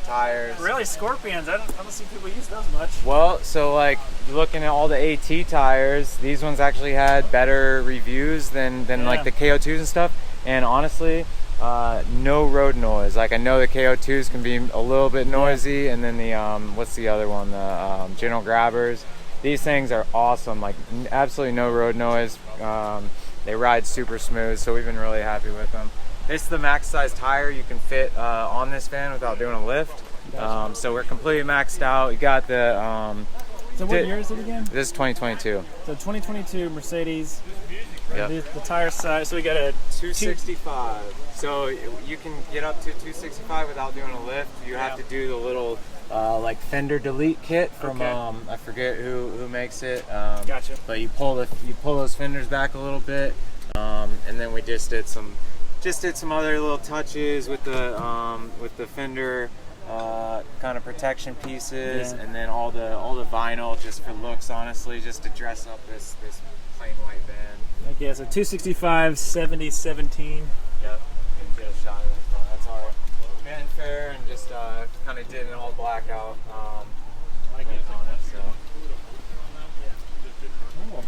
tires. Really, Scorpions? I don't see people use those much. Well, so like looking at all the AT tires, these ones actually had better reviews than like the KO2s and stuff. And honestly, no road noise. Like I know the KO2s can be a little bit noisy, and then the what's the other one? The General Grabbers. These things are awesome. Like absolutely no road noise. They ride super smooth, so we've been really happy with them. This is the max size tire you can fit on this van without doing a lift. So we're completely maxed out. You got the. So what year is it again? This is 2022. So 2022 Mercedes. Yep. The tire size. So we got a 265. So you can get up to 265 without doing a lift. You have to do the little like fender delete kit from I forget who makes it. Gotcha. But you pull those fenders back a little bit, and then we just did some other little touches with the fender kind of protection pieces, and then all the vinyl just for looks, honestly, just to dress up this plain white van. Okay, so 265/70/17. Yep, and get a shot of that. That's our Fanfare, and just kind of did an all blackout like it on it. So. Cool.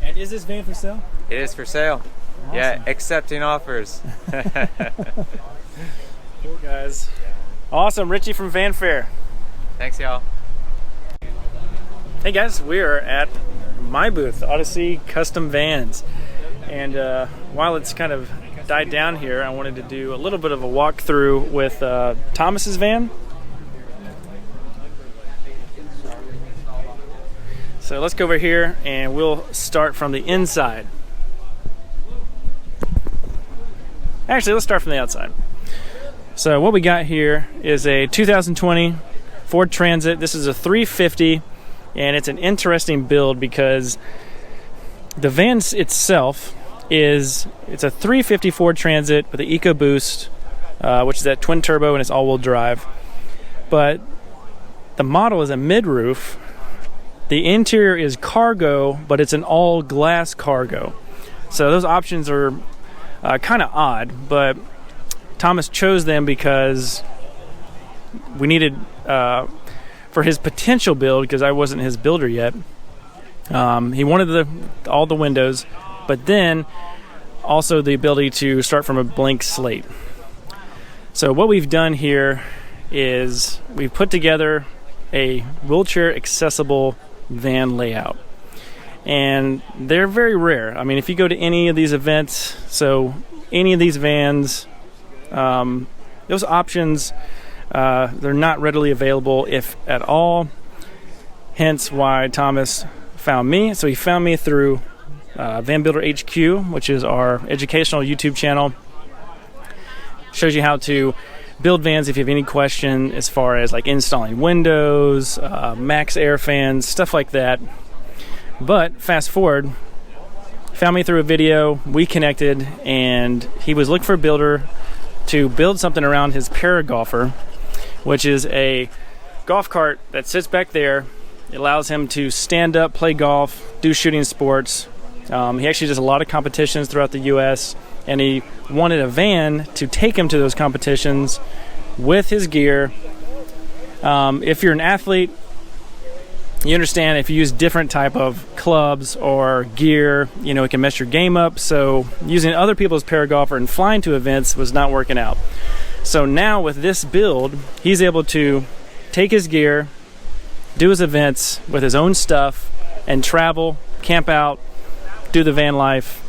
And is this van for sale? It is for sale. Awesome. Yeah, accepting offers. Cool, guys. Awesome, Richie from Fanfare. Thanks, y'all. Hey guys, we are at my booth, Odyssey Custom Vans. And while it's kind of died down here, I wanted to do a little bit of a walkthrough with Thomas's van. So let's go over here and we'll start from the inside. Actually, let's start from the outside. So what we got here is a 2020 Ford Transit. This is a 350, and it's an interesting build because the van itself it's a 350 Ford Transit with the EcoBoost, which is that twin turbo, and it's all-wheel drive. But the model is a mid-roof. The interior is cargo, but it's an all-glass cargo. So those options are kind of odd, but Thomas chose them because we needed, for his potential build, because I wasn't his builder yet, he wanted all the windows, but then also the ability to start from a blank slate. So what we've done here is we've put together a wheelchair accessible van layout, and they're very rare. I mean, if you go to any of these events, so any of these vans, those options, they're not readily available, if at all, hence why Thomas found me. So he found me through Van Builder HQ, which is our educational YouTube channel. Shows you how to build vans if you have any question as far as like installing windows, max air fans, stuff like that. But fast forward, found me through a video, we connected, and he was looking for a builder to build something around his Paragolfer, which is a golf cart that sits back there. It allows him to stand up, play golf, do shooting sports. He actually does a lot of competitions throughout the U.S., and he wanted a van to take him to those competitions with his gear. If you're an athlete, you understand if you use different type of clubs or gear, you know, it can mess your game up. So using other people's Paragolfer and flying to events was not working out. So now with this build, he's able to take his gear, do his events with his own stuff, and travel, camp out, do the van life,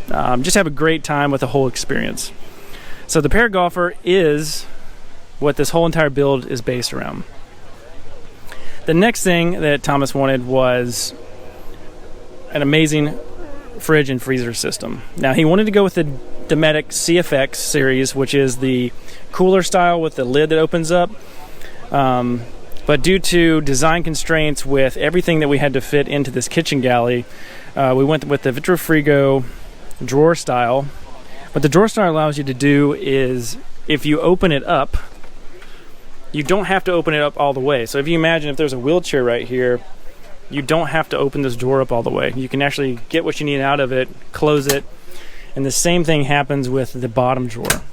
just have a great time with the whole experience. So the Paragolfer is what this whole entire build is based around. The next thing that Thomas wanted was an amazing fridge and freezer system. Now he wanted to go with the Dometic CFX series, which is the cooler style with the lid that opens up. But due to design constraints with everything that we had to fit into this kitchen galley, we went with the Vitrofrigo drawer style. What the drawer style allows you to do is, if you open it up, you don't have to open it up all the way. So if you imagine if there's a wheelchair right here, you don't have to open this drawer up all the way. You can actually get what you need out of it, close it, and the same thing happens with the bottom drawer.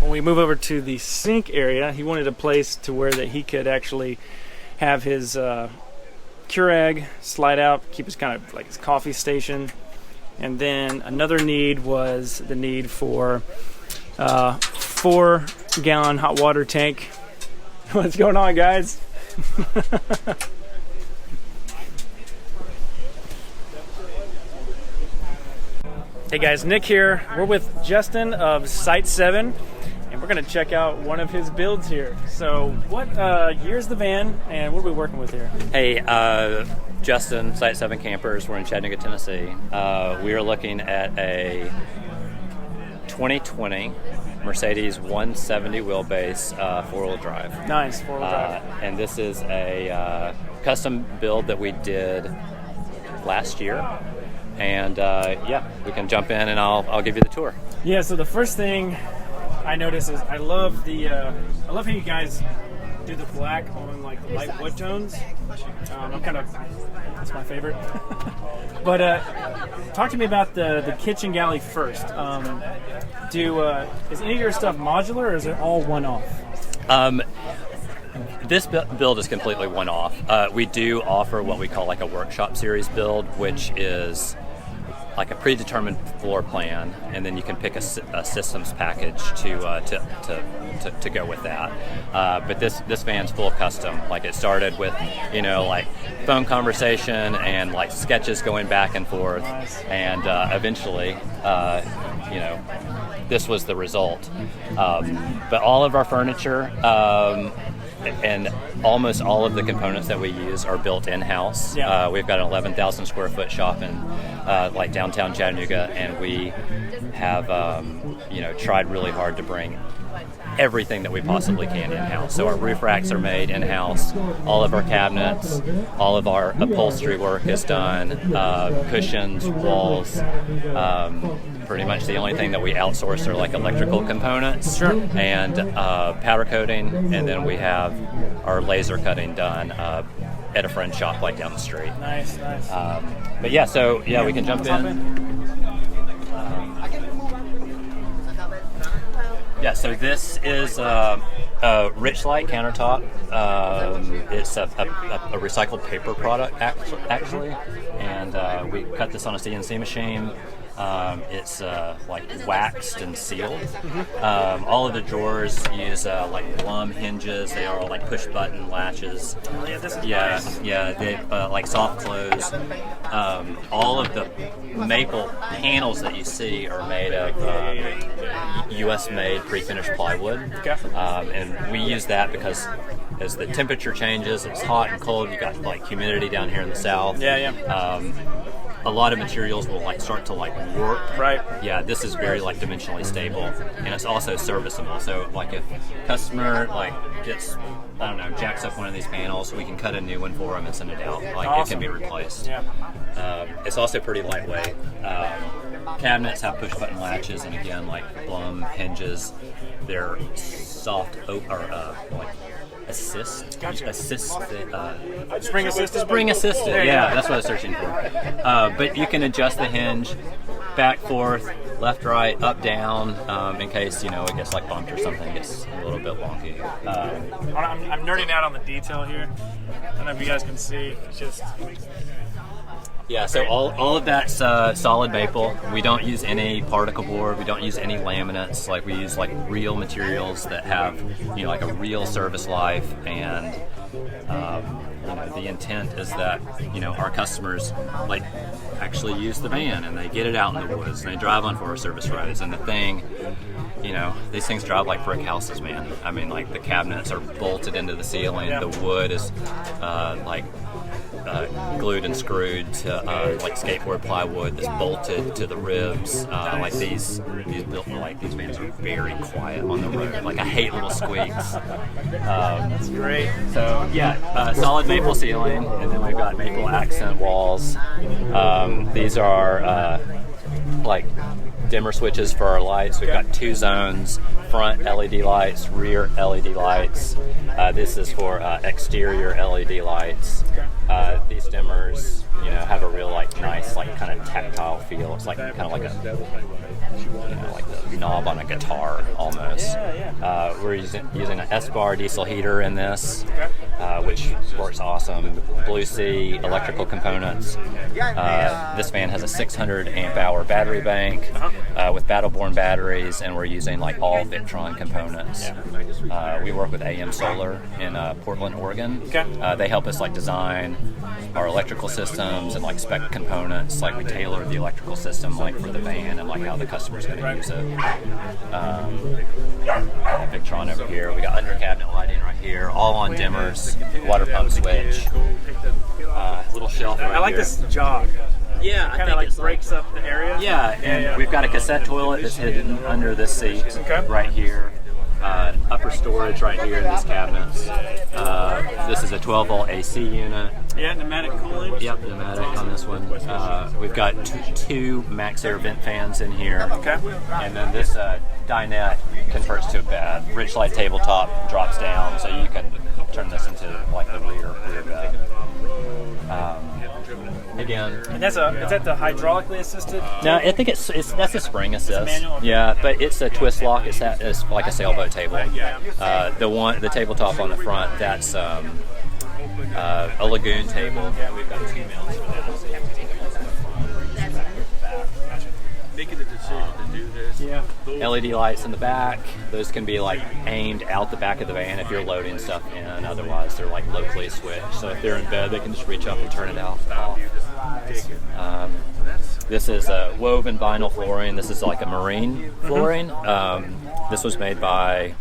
When we move over to the sink area, he wanted a place to where that he could actually have his Keurig slide out, keep his kind of like his coffee station. And then another need was the need for 4-gallon hot water tank. What's going on, guys? Hey guys, Nick here. We're with Justin of Site 7, and we're going to check out one of his builds here. So what year's the van, and what are we working with here? Hey, Justin, Site 7 Campers. We're in Chattanooga, Tennessee. We are looking at a 2020 Mercedes 170 wheelbase, four-wheel drive. Nice, four-wheel drive. And this is a custom build that we did last year. And yeah, we can jump in and I'll give you the tour. Yeah, so the first thing I notice is I love how you guys do the black on like the light wood tones. That's my favorite. But talk to me about the kitchen galley first. Is any of your stuff modular, or is it all one-off? This build is completely one-off. We do offer what we call like a workshop series build, which is like a predetermined floor plan, and then you can pick a systems package to go with that. But this van's full custom. Like it started with, you know, like phone conversation and like sketches going back and forth, and eventually, you know, this was the result. But all of our furniture and almost all of the components that we use are built in-house. Yeah. We've got an 11,000 square foot shop in like downtown Chattanooga, and we have you know, tried really hard to bring everything that we possibly can in-house. So our roof racks are made in-house, all of our cabinets, all of our upholstery work is done, cushions, walls. Pretty much the only thing that we outsource are like electrical components. Sure. And powder coating, and then we have our laser cutting done at a friend's shop like down the street. Nice. But yeah, so yeah, we can jump in. Yeah, so this is a Richlight countertop. It's a recycled paper product, actually, and we cut this on a CNC machine. It's like waxed and sealed. All of the drawers use like Blum hinges. They are all like push button latches. Yeah, this is nice. Yeah, they like soft close. All of the maple panels that you see are made of U.S. made pre-finished plywood. Okay. And we use that because as the temperature changes, it's hot and cold. You got like humidity down here in the south. Yeah. A lot of materials will like start to like warp. Right. Yeah, this is very like dimensionally stable, and it's also serviceable. So like if customer like gets, I don't know, jacks up one of these panels, we can cut a new one for them and send it out. Like awesome. It can be replaced. Yeah. It's also pretty lightweight. Cabinets have push button latches, and again like Blum hinges. their soft or like assist. Gotcha. Spring assisted. Spring assisted. Yeah, that's what I was searching for. But you can adjust the hinge back, forth, left, right, up, down, in case it gets like bumped or something. It's a little bit wonky. I'm nerding out on the detail here. I don't know if you guys can see. It's just. Yeah, so all of that's solid maple. We don't use any particle board. We don't use any laminates. Like, we use like real materials that have like a real service life, and the intent is that our customers like actually use the van and they get it out in the woods and they drive on Forest Service roads, and the thing, these things drive like brick houses, man. I mean, like, the cabinets are bolted into the ceiling. The wood is glued and screwed to like skateboard plywood that's bolted to the ribs. Like these vans are very quiet on the road. Like, I hate little squeaks. That's great. So yeah, solid maple ceiling, and then we've got maple accent walls. These are like dimmer switches for our lights. We've got 2 zones: front LED lights, rear LED lights. This is for exterior LED lights. These dimmers, have a real nice kind of tactile feel. It's like kind of like like the knob on a guitar almost. We're using an S-bar diesel heater in this, which works awesome. Blue Sea electrical components. This van has a 600 amp hour battery bank with Battleborn batteries, and we're using like all Victron components. We work with AM Solar in Portland, Oregon. They help us like design our electrical systems and like spec components. Like, we tailor the electrical system like for the van and like how the customer's going to use it. Victron over here. We got under cabinet lighting right here, all on dimmers, water pump switch, little shelf right here. I like this jog. Yeah, It kind of like breaks up the area. Yeah, and we've got a cassette toilet that's hidden under this seat right here. Upper storage right here in these cabinets. This is a 12-volt AC unit. Yeah, pneumatic cooling. Yep, pneumatic on this one. We've got two max air vent fans in here. Okay. And then this dinette converts to a bed. Richlight tabletop drops down, so you can turn this into like the rear bed. Again, And is that the hydraulically assisted? no, I think that's a spring assist. manual? Yeah, but it's a twist lock. It's like a sailboat table. The tabletop on the front, that's a lagoon table. We've got 2 mounts for that. Making the decision to do this. Yeah. LED lights in the back. Those can be like aimed out the back of the van if you're loading stuff in. Otherwise, they're like locally switched. So if they're in bed, they can just reach up and turn it off. This is woven vinyl flooring. This is like a marine flooring. This was made by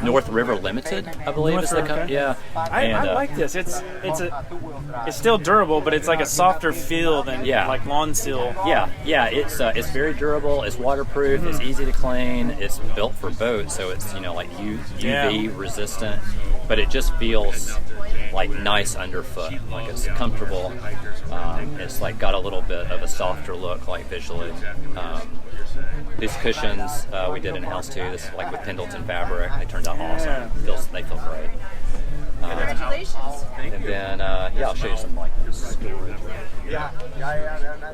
North River Limited, I believe is the company. Yeah, I like this. It's still durable, but it's like a softer feel than like lawn seal. Yeah. It's very durable. It's waterproof. It's easy to clean. It's built for boats, so it's like UV resistant. But it just feels like nice underfoot. Like, it's comfortable. It's like got a little bit of a softer look, like visually. These cushions we did in-house too. This is like with Pendleton fabric. They turned out awesome. They feel great. Congratulations. And then I'll show you some like storage.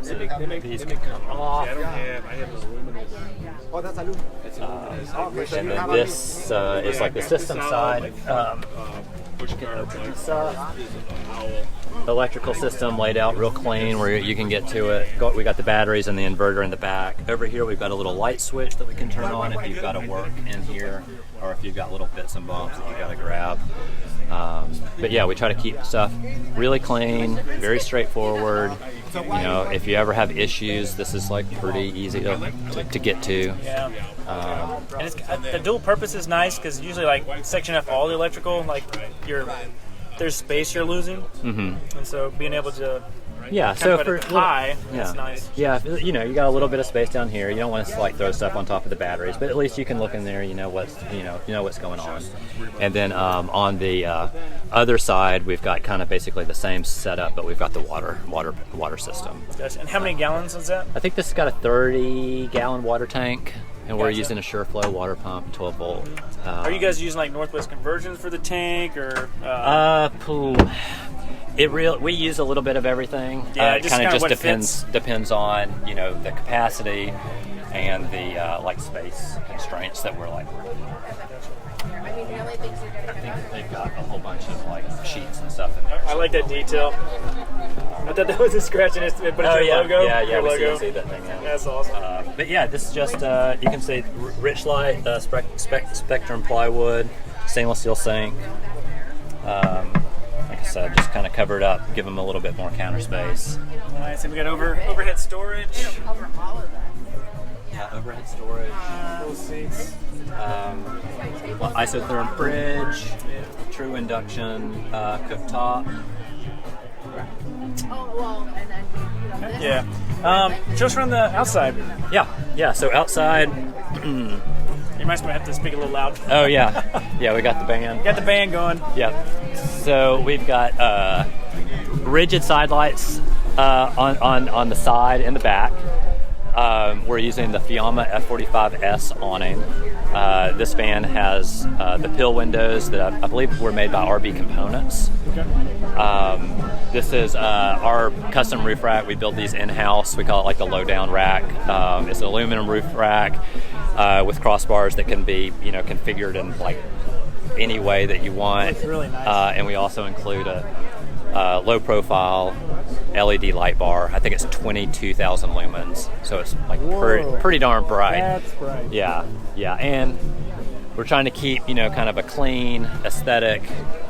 So these can come off. I have aluminum. And then this is like the system side. You can open this up. Electrical system laid out real clean where you can get to it. We got the batteries and the inverter in the back. Over here we've got a little light switch that we can turn on if you've got to work in here, or if you've got little bits and bumps that you've got to grab. But yeah, we try to keep stuff really clean, very straightforward. If you ever have issues, this is like pretty easy to get to. Yeah. And the dual purpose is nice because usually like section F all the electrical, like there's space you're losing, and so being able to right? Yeah, Kind so of at for a high, yeah, that's nice. Yeah, you know, you got a little bit of space down here. You don't want to like throw stuff on top of the batteries, but at least you can look in there. You know what's what's going on. And then on the other side, we've got kind of basically the same setup, but we've got the water system. Gotcha. And how many gallons is that? I think this has got a 30-gallon water tank, and we're using a SureFlow water pump, 12 volt. Are you guys using like Northwest conversions for the tank, or? We use a little bit of everything. Yeah, it kind of just fits. depends on the capacity and the like space constraints that we're like. I think they've got a whole bunch of like sheets and stuff in there. I like that detail. I thought that was a scratch in it, but it's your logo. Yeah, we logo. see that thing. Yeah. That's awesome. But yeah, this is just you can see rich light, spectrum plywood, stainless steel sink. Like I said, just kind of cover it up, give them a little bit more counter space. Nice, and we got overhead storage. Yeah, overhead storage. Cool seats. Isotherm fridge, true induction cooktop. Yeah. Show us around the outside. Yeah. So outside. You might have to speak a little loud. Oh yeah, we got the band. Got the band going. Yeah. So we've got rigid side lights on the side and the back. We're using the Fiamma F45S awning. This van has the pill windows that I believe were made by RB Components. Okay. This is our custom roof rack. We build these in-house. We call it like the low-down rack. It's an aluminum roof rack with crossbars that can be configured in like any way that you want. It's really nice. And we also include a low-profile LED light bar. I think it's 22,000 lumens, so it's like pretty darn bright. That's bright. Yeah, and we're trying to keep kind of a clean aesthetic.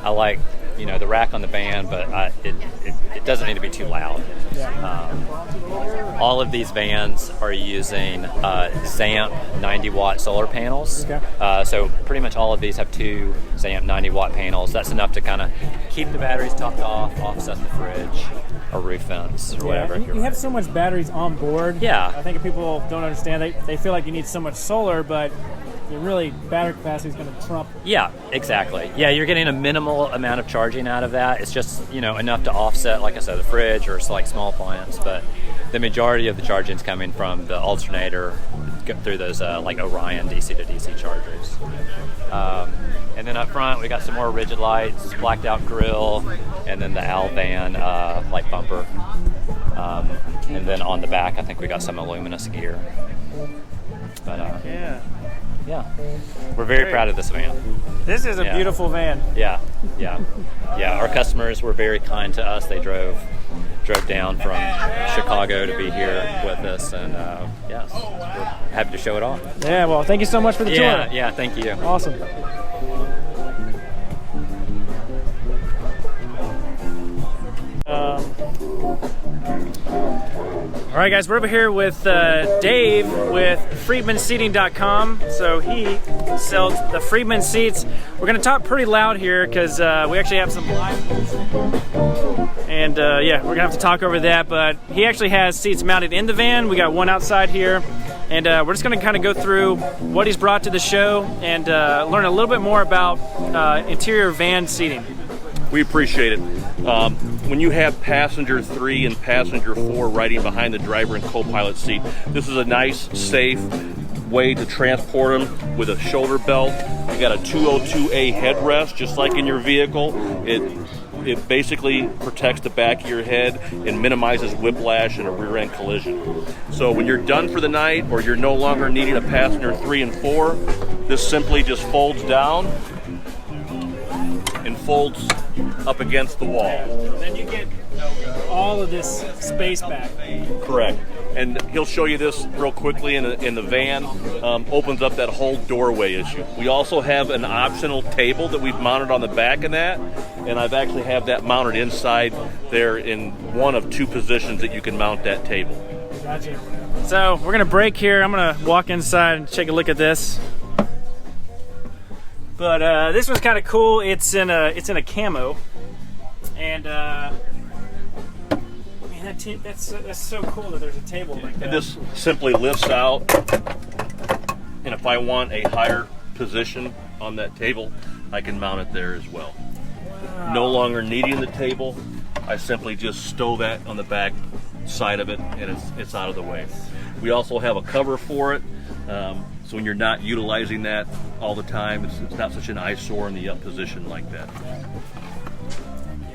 I like the rack on the van, but it doesn't need to be too loud. Yeah. All of these vans are using ZAMP 90-watt solar panels. Okay. So pretty much all of these have two ZAMP 90-watt panels. That's enough to kind of keep the batteries topped off, offset the fridge or roof vents or whatever. You have so much batteries on board. Yeah. I think if people don't understand, they feel like you need so much solar, but really battery capacity is going to trump. Yeah, exactly. Yeah, you're getting a minimal amount of charging out of that. It's just enough to offset, like I said, the fridge or like small appliance, but the majority of the charging is coming from the alternator through those like Orion DC to DC chargers. And then up front we got some more rigid lights, blacked out grill, and then the Alvan light bumper. And then on the back I think we got some luminous gear. But yeah, we're very proud of this van. This is a beautiful van. Yeah. Our customers were very kind to us. They drove down from Chicago to be here with us, and we're happy to show it off. Yeah, well, thank you so much for the tour. Yeah, thank you. Awesome. All right, guys, we're over here with Dave with FriedmanSeating.com. So he sells the Friedman seats. We're going to talk pretty loud here because we actually have some live music. And we're going to have to talk over that. But he actually has seats mounted in the van. We got one outside here. And we're just going to kind of go through what he's brought to the show and learn a little bit more about interior van seating. We appreciate it. When you have passenger 3 and passenger 4 riding behind the driver and co-pilot seat, this is a nice, safe way to transport them with a shoulder belt. You got a 202A headrest, just like in your vehicle. It basically protects the back of your head and minimizes whiplash and a rear-end collision. So when you're done for the night or you're no longer needing a passenger 3 and 4, this simply just folds down and folds up against the wall. Then you get all of this space back. Correct. And he'll show you this real quickly in the van. Opens up that whole doorway issue. We also have an optional table that we've mounted on the back of that, and I've actually have that mounted inside there in one of 2 positions that you can mount that table. Gotcha. So we're gonna break here. I'm gonna walk inside and take a look at this. But this one's kind of cool. It's in a camo, and let me Man, that's so cool that there's a table like that. And this simply lifts out, and if I want a higher position on that table, I can mount it there as well. Wow. No longer needing the table, I simply just stow that on the back side of it, and it's out of the way. We also have a cover for it, so when you're not utilizing that all the time, it's not such an eyesore in the up position like that.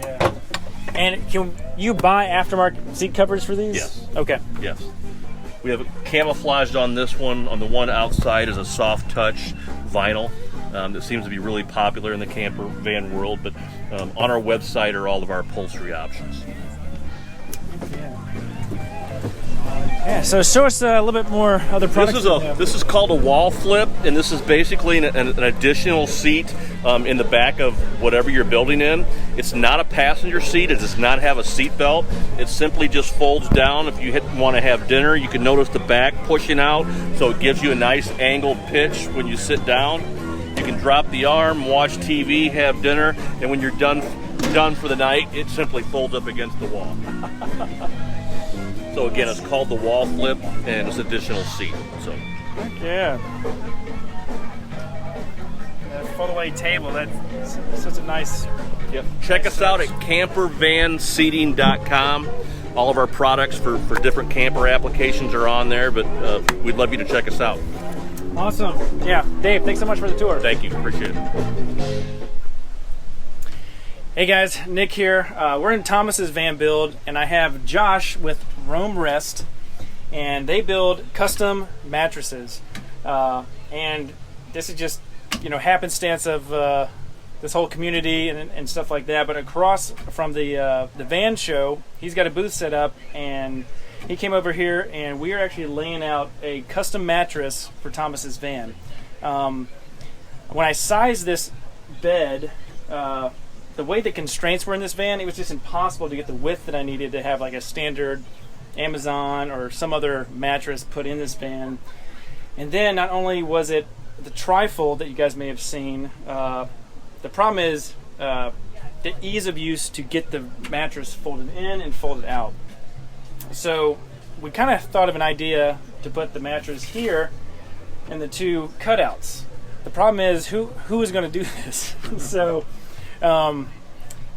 Yeah. And can you buy aftermarket seat covers for these? Yes. Okay. Yes. We have camouflaged on this one. On the one outside is a soft touch vinyl that seems to be really popular in the camper van world, but on our website are all of our upholstery options. Yeah, so show us a little bit more other products. This is called a wall flip, and this is basically an additional seat in the back of whatever you're building in. It's not a passenger seat. It does not have a seat belt. It simply just folds down. If you want to have dinner, you can notice the back pushing out, so it gives you a nice angled pitch when you sit down. You can drop the arm, watch TV, have dinner, and when you're done for the night, it simply folds up against the wall. So again, it's called the wall flip, and it's additional seat. So. Yeah. That fold-away table, that's such a nice... Yep. Check us out at campervanseating.com. All of our products for different camper applications are on there, but we'd love you to check us out. Awesome. Yeah. Dave, thanks so much for the tour. Thank you. Appreciate it. Hey guys, Nick here. We're in Thomas's van build, and I have Josh with Roam Rest, and they build custom mattresses. And this is just, happenstance of this whole community and stuff like that. But across from the van show, he's got a booth set up, and he came over here, and we are actually laying out a custom mattress for Thomas's van. When I sized this bed, the way the constraints were in this van, it was just impossible to get the width that I needed to have like a standard Amazon or some other mattress put in this van. And then not only was it the trifold that you guys may have seen, the problem is the ease of use to get the mattress folded in and folded out. So we kind of thought of an idea to put the mattress here and the two cutouts. The problem is who is going to do this? So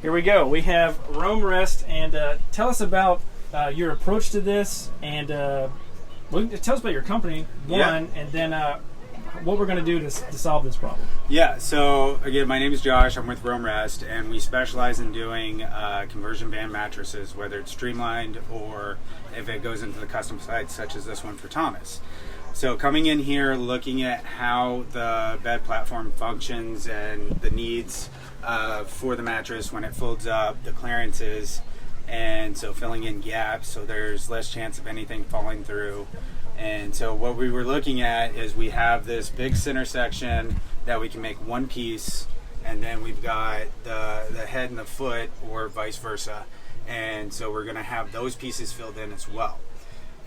here we go. We have Roam Rest, and tell us about your approach to this, and tell us about your company, and then what we're going to do to solve this problem. Yeah, so again, my name is Josh. I'm with Roam Rest, and we specialize in doing conversion van mattresses, whether it's streamlined or if it goes into the custom sites such as this one for Thomas. So coming in here, looking at how the bed platform functions and the needs for the mattress when it folds up, the clearances, and so filling in gaps so there's less chance of anything falling through. And so what we were looking at is we have this big center section that we can make one piece, and then we've got the head and the foot, or vice versa. And so we're going to have those pieces filled in as well.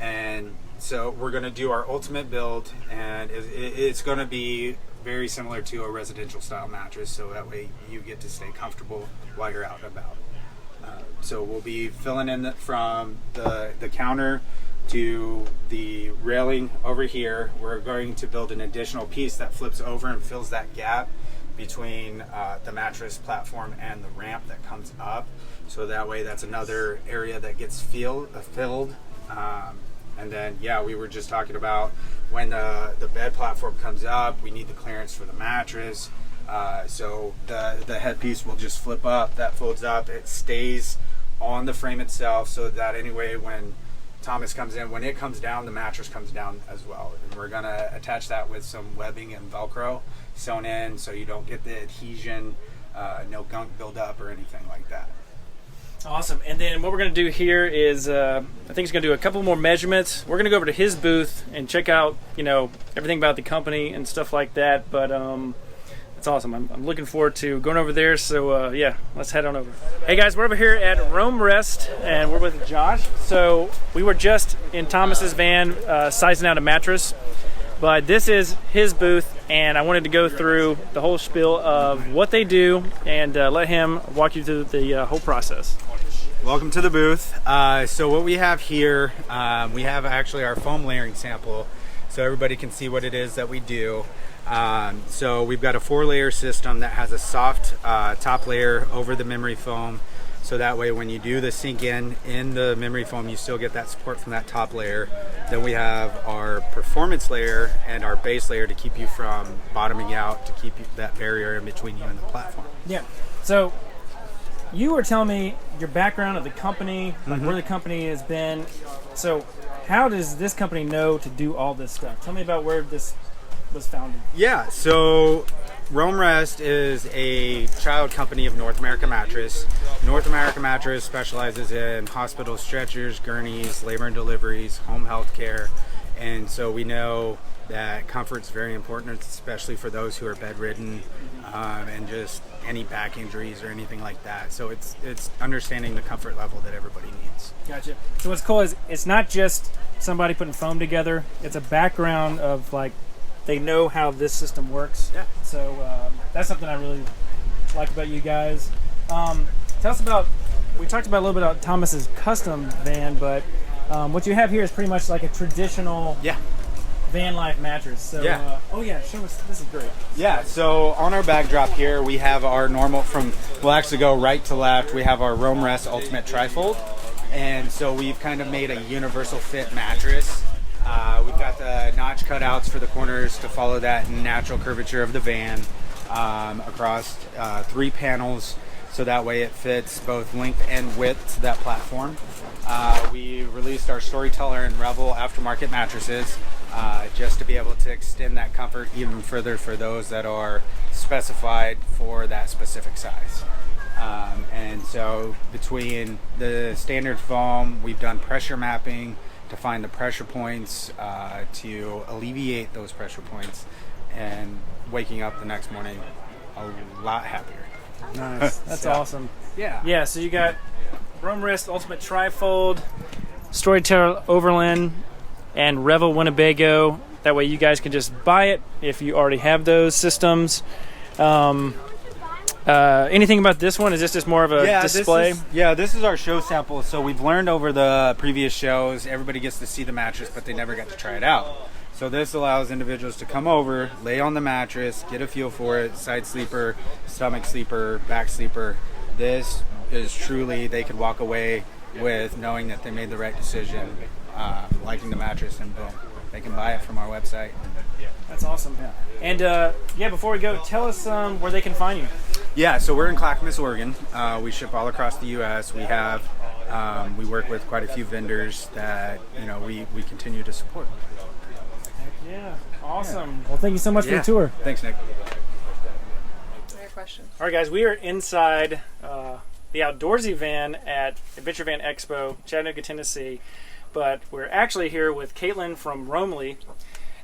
And so we're going to do our ultimate build, and it's going to be very similar to a residential style mattress, so that way you get to stay comfortable while you're out and about. So we'll be filling in from the counter to the railing over here. We're going to build an additional piece that flips over and fills that gap between the mattress platform and the ramp that comes up, so that way that's another area that gets filled. And then, we were just talking about when the bed platform comes up, we need the clearance for the mattress. So the headpiece will just flip up, that folds up, it stays on the frame itself, so that anyway when Thomas comes in, when it comes down, the mattress comes down as well. And we're going to attach that with some webbing and Velcro sewn in, so you don't get the adhesion, no gunk buildup or anything like that. Awesome. And then what we're going to do here is, I think he's going to do a couple more measurements. We're going to go over to his booth and check out, everything about the company and stuff like that. But it's awesome. I'm looking forward to going over there. So let's head on over. Hey guys, we're over here at Roam Rest, and we're with Josh. So we were just in Thomas's van sizing out a mattress, but this is his booth, and I wanted to go through the whole spiel of what they do and let him walk you through the whole process. Welcome to the booth. So what we have here, we have actually our foam layering sample, so everybody can see what it is that we do. So we've got a 4-layer system that has a soft top layer over the memory foam, so that way when you do the sink in the memory foam, you still get that support from that top layer. Then we have our performance layer and our base layer to keep you from bottoming out, to keep that barrier in between you and the platform. Yeah. So you were telling me your background of the company, like where the company has been. So how does this company know to do all this stuff? Tell me about where this was founded. Yeah, so Rome Rest is a child company of North America Mattress. North America Mattress specializes in hospital stretchers, gurneys, labor and deliveries, home health care, and so we know that comfort's very important, especially for those who are bedridden and just any back injuries or anything like that. So it's understanding the comfort level that everybody needs. Gotcha. So what's cool is it's not just somebody putting foam together. It's a background of like they know how this system works. Yeah. So that's something I really like about you guys. Tell us about, we talked about a little bit about Thomas's custom van, but what you have here is pretty much like a traditional van life mattress. So, oh yeah, show us, this is great. Yeah, so on our backdrop here, we have our normal we'll actually go right to left, we have our Rome Rest Ultimate Trifold. And so we've kind of made a universal fit mattress. We've got the notch cutouts for the corners to follow that natural curvature of the van across 3 panels, so that way it fits both length and width to that platform. We released our Storyteller and Revel aftermarket mattresses just to be able to extend that comfort even further for those that are specified for that specific size. And so between the standard foam, we've done pressure mapping to find the pressure points, to alleviate those pressure points, and waking up the next morning a lot happier. Nice. That's So, awesome. Yeah. Yeah, so you got Rome Rest Ultimate Trifold, Storyteller Overland, and Revel Winnebago. That way you guys can just buy it if you already have those systems. Anything about this one? Is this just more of a display? This is our show sample. So we've learned over the previous shows, everybody gets to see the mattress, but they never got to try it out. So this allows individuals to come over, lay on the mattress, get a feel for it, side sleeper, stomach sleeper, back sleeper. This is truly, they could walk away with knowing that they made the right decision, liking the mattress, and boom, they can buy it from our website. That's awesome. Yeah. And before we go, tell us where they can find you. Yeah, so we're in Clackamas, Oregon. We ship all across the U.S. We have, we work with quite a few vendors that we continue to support. Heck yeah, awesome. Well, thank you so much for the tour. Thanks, Nick. Question. All right, guys, we are inside the outdoorsy van at Adventure Van Expo, Chattanooga, Tennessee. But we're actually here with Caitlin from Romely,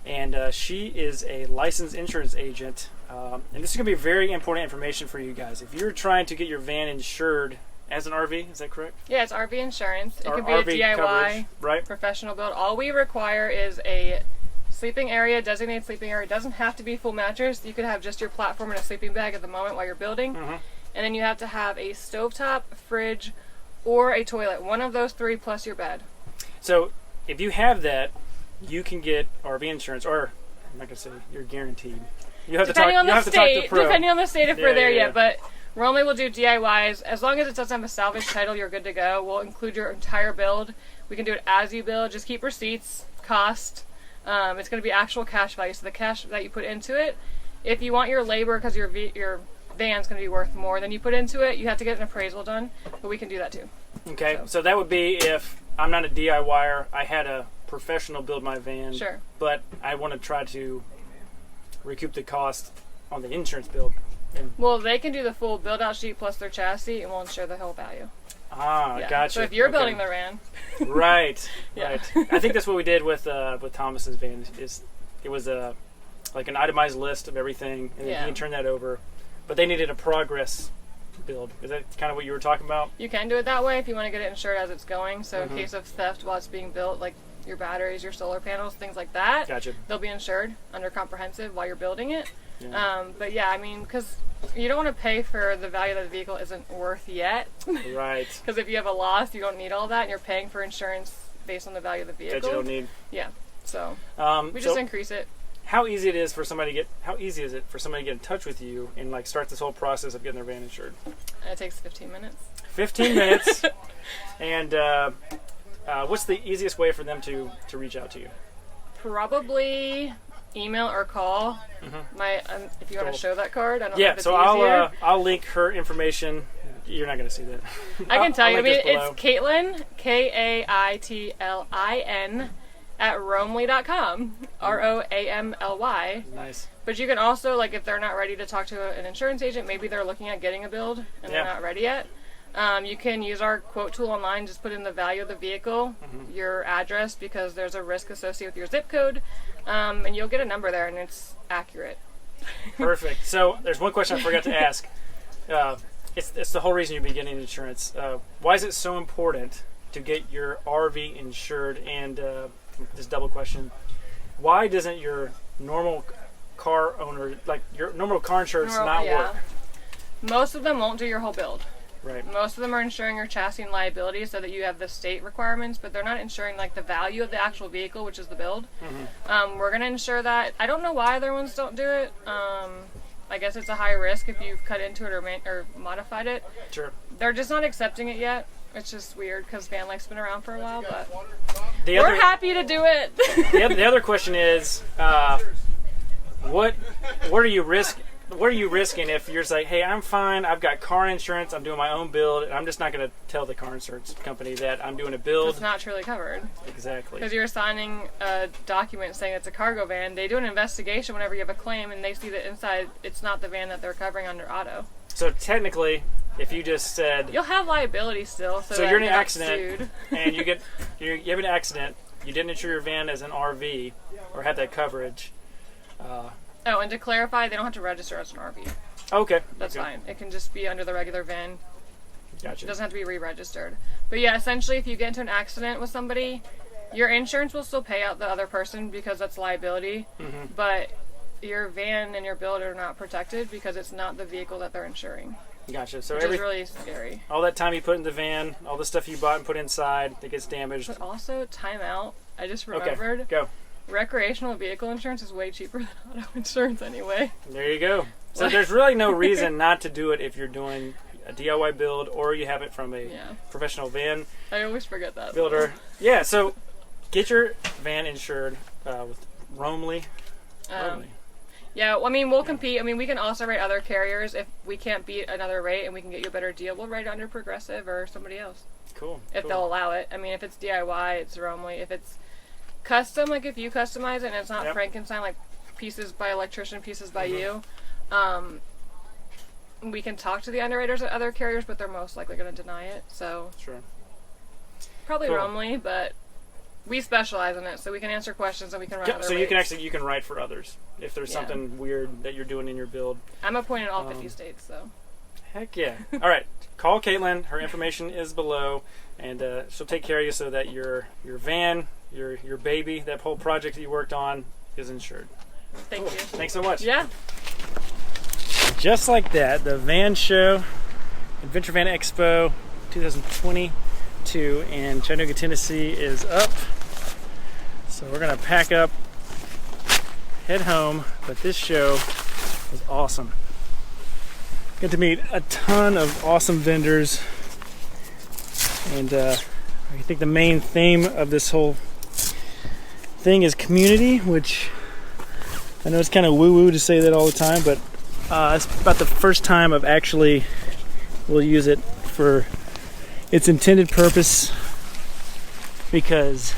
and she is a licensed insurance agent. And this is going to be very important information for you guys. If you're trying to get your van insured as an RV, is that correct? Yeah, it's RV insurance. It can be RV a DIY, coverage, right? Professional build. All we require is a sleeping area, designated sleeping area. It doesn't have to be full mattress. You could have just your platform and a sleeping bag at the moment while you're building. And then you have to have a stovetop, fridge, or a toilet. One of those 3 plus your bed. So if you have that, you can get RV insurance, or I'm not going to say you're guaranteed. You have Depending on the state, pro. depending on the state if we're there yeah. yet. But Romely will do DIYs. As long as it doesn't have a salvage title, you're good to go. We'll include your entire build. We can do it as you build. Just keep receipts, cost. It's going to be actual cash value. So the cash that you put into it, if you want your labor because your van's going to be worth more than you put into it, you have to get an appraisal done. But we can do that too. Okay, so that would be if I'm not a DIYer, I had a professional build my van. Sure. But I want to try to recoup the cost on the insurance build. Well, they can do the full build out sheet plus their chassis, and we'll insure the whole value. Ah, gotcha. So if you're building the van, right, yeah. Right. I think that's what we did with Thomas's van. It was like an itemized list of everything, and then you can turn that over. But they needed a progress build. Is that kind of what you were talking about? You can do it that way if you want to get it insured as it's going. So in case of theft while it's being built, like your batteries, your solar panels, things like that, gotcha. They'll be insured under comprehensive while you're building it. Yeah. But yeah, I mean, because you don't want to pay for the value that the vehicle isn't worth yet. Right. Because if you have a loss, you don't need all that, and you're paying for insurance based on the value of the vehicle. That you don't need. Yeah. So we just so increase it. How easy is it for somebody to get in touch with you and like start this whole process of getting their van insured? It takes 15 minutes. 15 minutes. And what's the easiest way for them to reach out to you? Probably email or call. My if you want to show that card, I don't know if it's so I'll link her information. You're not going to see that. I can tell you. I mean, it's Caitlin, Kaitlin @roamly.com, ROAMLY. Nice. But you can also, like, if they're not ready to talk to an insurance agent, maybe they're looking at getting a build and they're not ready yet. You can use our quote tool online. Just put in the value of the vehicle, your address, because there's a risk associated with your zip code, and you'll get a number there, and it's accurate. Perfect. So there's one question I forgot to ask. It's the whole reason you've been getting insurance. Why is it so important to get your RV insured? And this double question: why doesn't your normal car owner, like your normal car insurance, not work? Most of them won't do your whole build. Right. Most of them are insuring your chassis and liability so that you have the state requirements, but they're not insuring like the value of the actual vehicle, which is the build. We're going to insure that. I don't know why other ones don't do it. I guess it's a high risk if you've cut into it or modified it. Sure. They're just not accepting it yet. It's just weird because van life's been around for a while, but we're happy to do it. The other question is, what are you risking? What are you risking if you're just like, hey, I'm fine, I've got car insurance, I'm doing my own build, and I'm just not going to tell the car insurance company that I'm doing a build. It's not truly covered. Exactly. Because you're signing a document saying it's a cargo van. They do an investigation whenever you have a claim, and they see that inside it's not the van that they're covering under auto. So technically, if you just said... You'll have liability still. So you're in an accident, and you have an accident, you didn't insure your van as an RV, or have that coverage... Oh, and to clarify, they don't have to register as an RV. Okay. That's fine. It can just be under the regular VIN. Gotcha. It doesn't have to be re-registered. But yeah, essentially, if you get into an accident with somebody, your insurance will still pay out the other person because that's liability. But your van and your build are not protected because it's not the vehicle that they're insuring. Gotcha. So which is really scary. All that time you put in the van, all the stuff you bought and put inside that gets damaged. But also, time out. I just remembered. Okay, go. Recreational vehicle insurance is way cheaper than auto insurance anyway. There you go. So there's really no reason not to do it if you're doing a DIY build or you have it from a professional van. I always forget that. Builder. Yeah, so get your van insured with Roamly. Yeah, I mean, we'll compete. I mean, we can also rate other carriers. If we can't beat another rate and we can get you a better deal, we'll rate it under Progressive or somebody else. Cool. If they'll allow it. I mean, if it's DIY, it's Roamly. If it's custom, like if you customize it and it's not Frankenstein, like pieces by electrician, pieces by you, we can talk to the underwriters at other carriers, but they're most likely going to deny it. So probably Roamly, but we specialize in it, so we can answer questions and we can write other rates. You can write for others if there's something weird that you're doing in your build. I'm appointed in all 50 states, so. Heck yeah. All right, call Caitlin. Her information is below, and she'll take care of you so that your van, your baby, that whole project that you worked on is insured. Thank you. Thanks so much. Yeah. Just like that, the van show, Adventure Van Expo 2022 in Chattanooga, Tennessee is up. So we're going to pack up, head home, but this show was awesome. Got to meet a ton of awesome vendors, and I think the main theme of this whole thing is community, which I know it's kind of woo-woo to say that all the time, but it's about the first time I've actually will use it for its intended purpose, because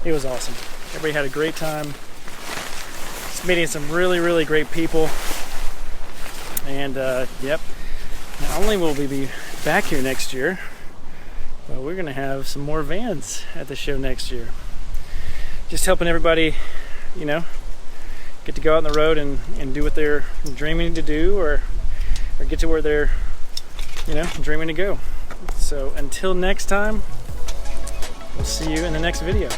it was awesome. Everybody had a great time. Just meeting some really, really great people. And not only will we be back here next year, but we're going to have some more vans at the show next year. Just helping everybody, get to go out on the road and do what they're dreaming to do, or get to where they're, dreaming to go. So until next time, we'll see you in the next video.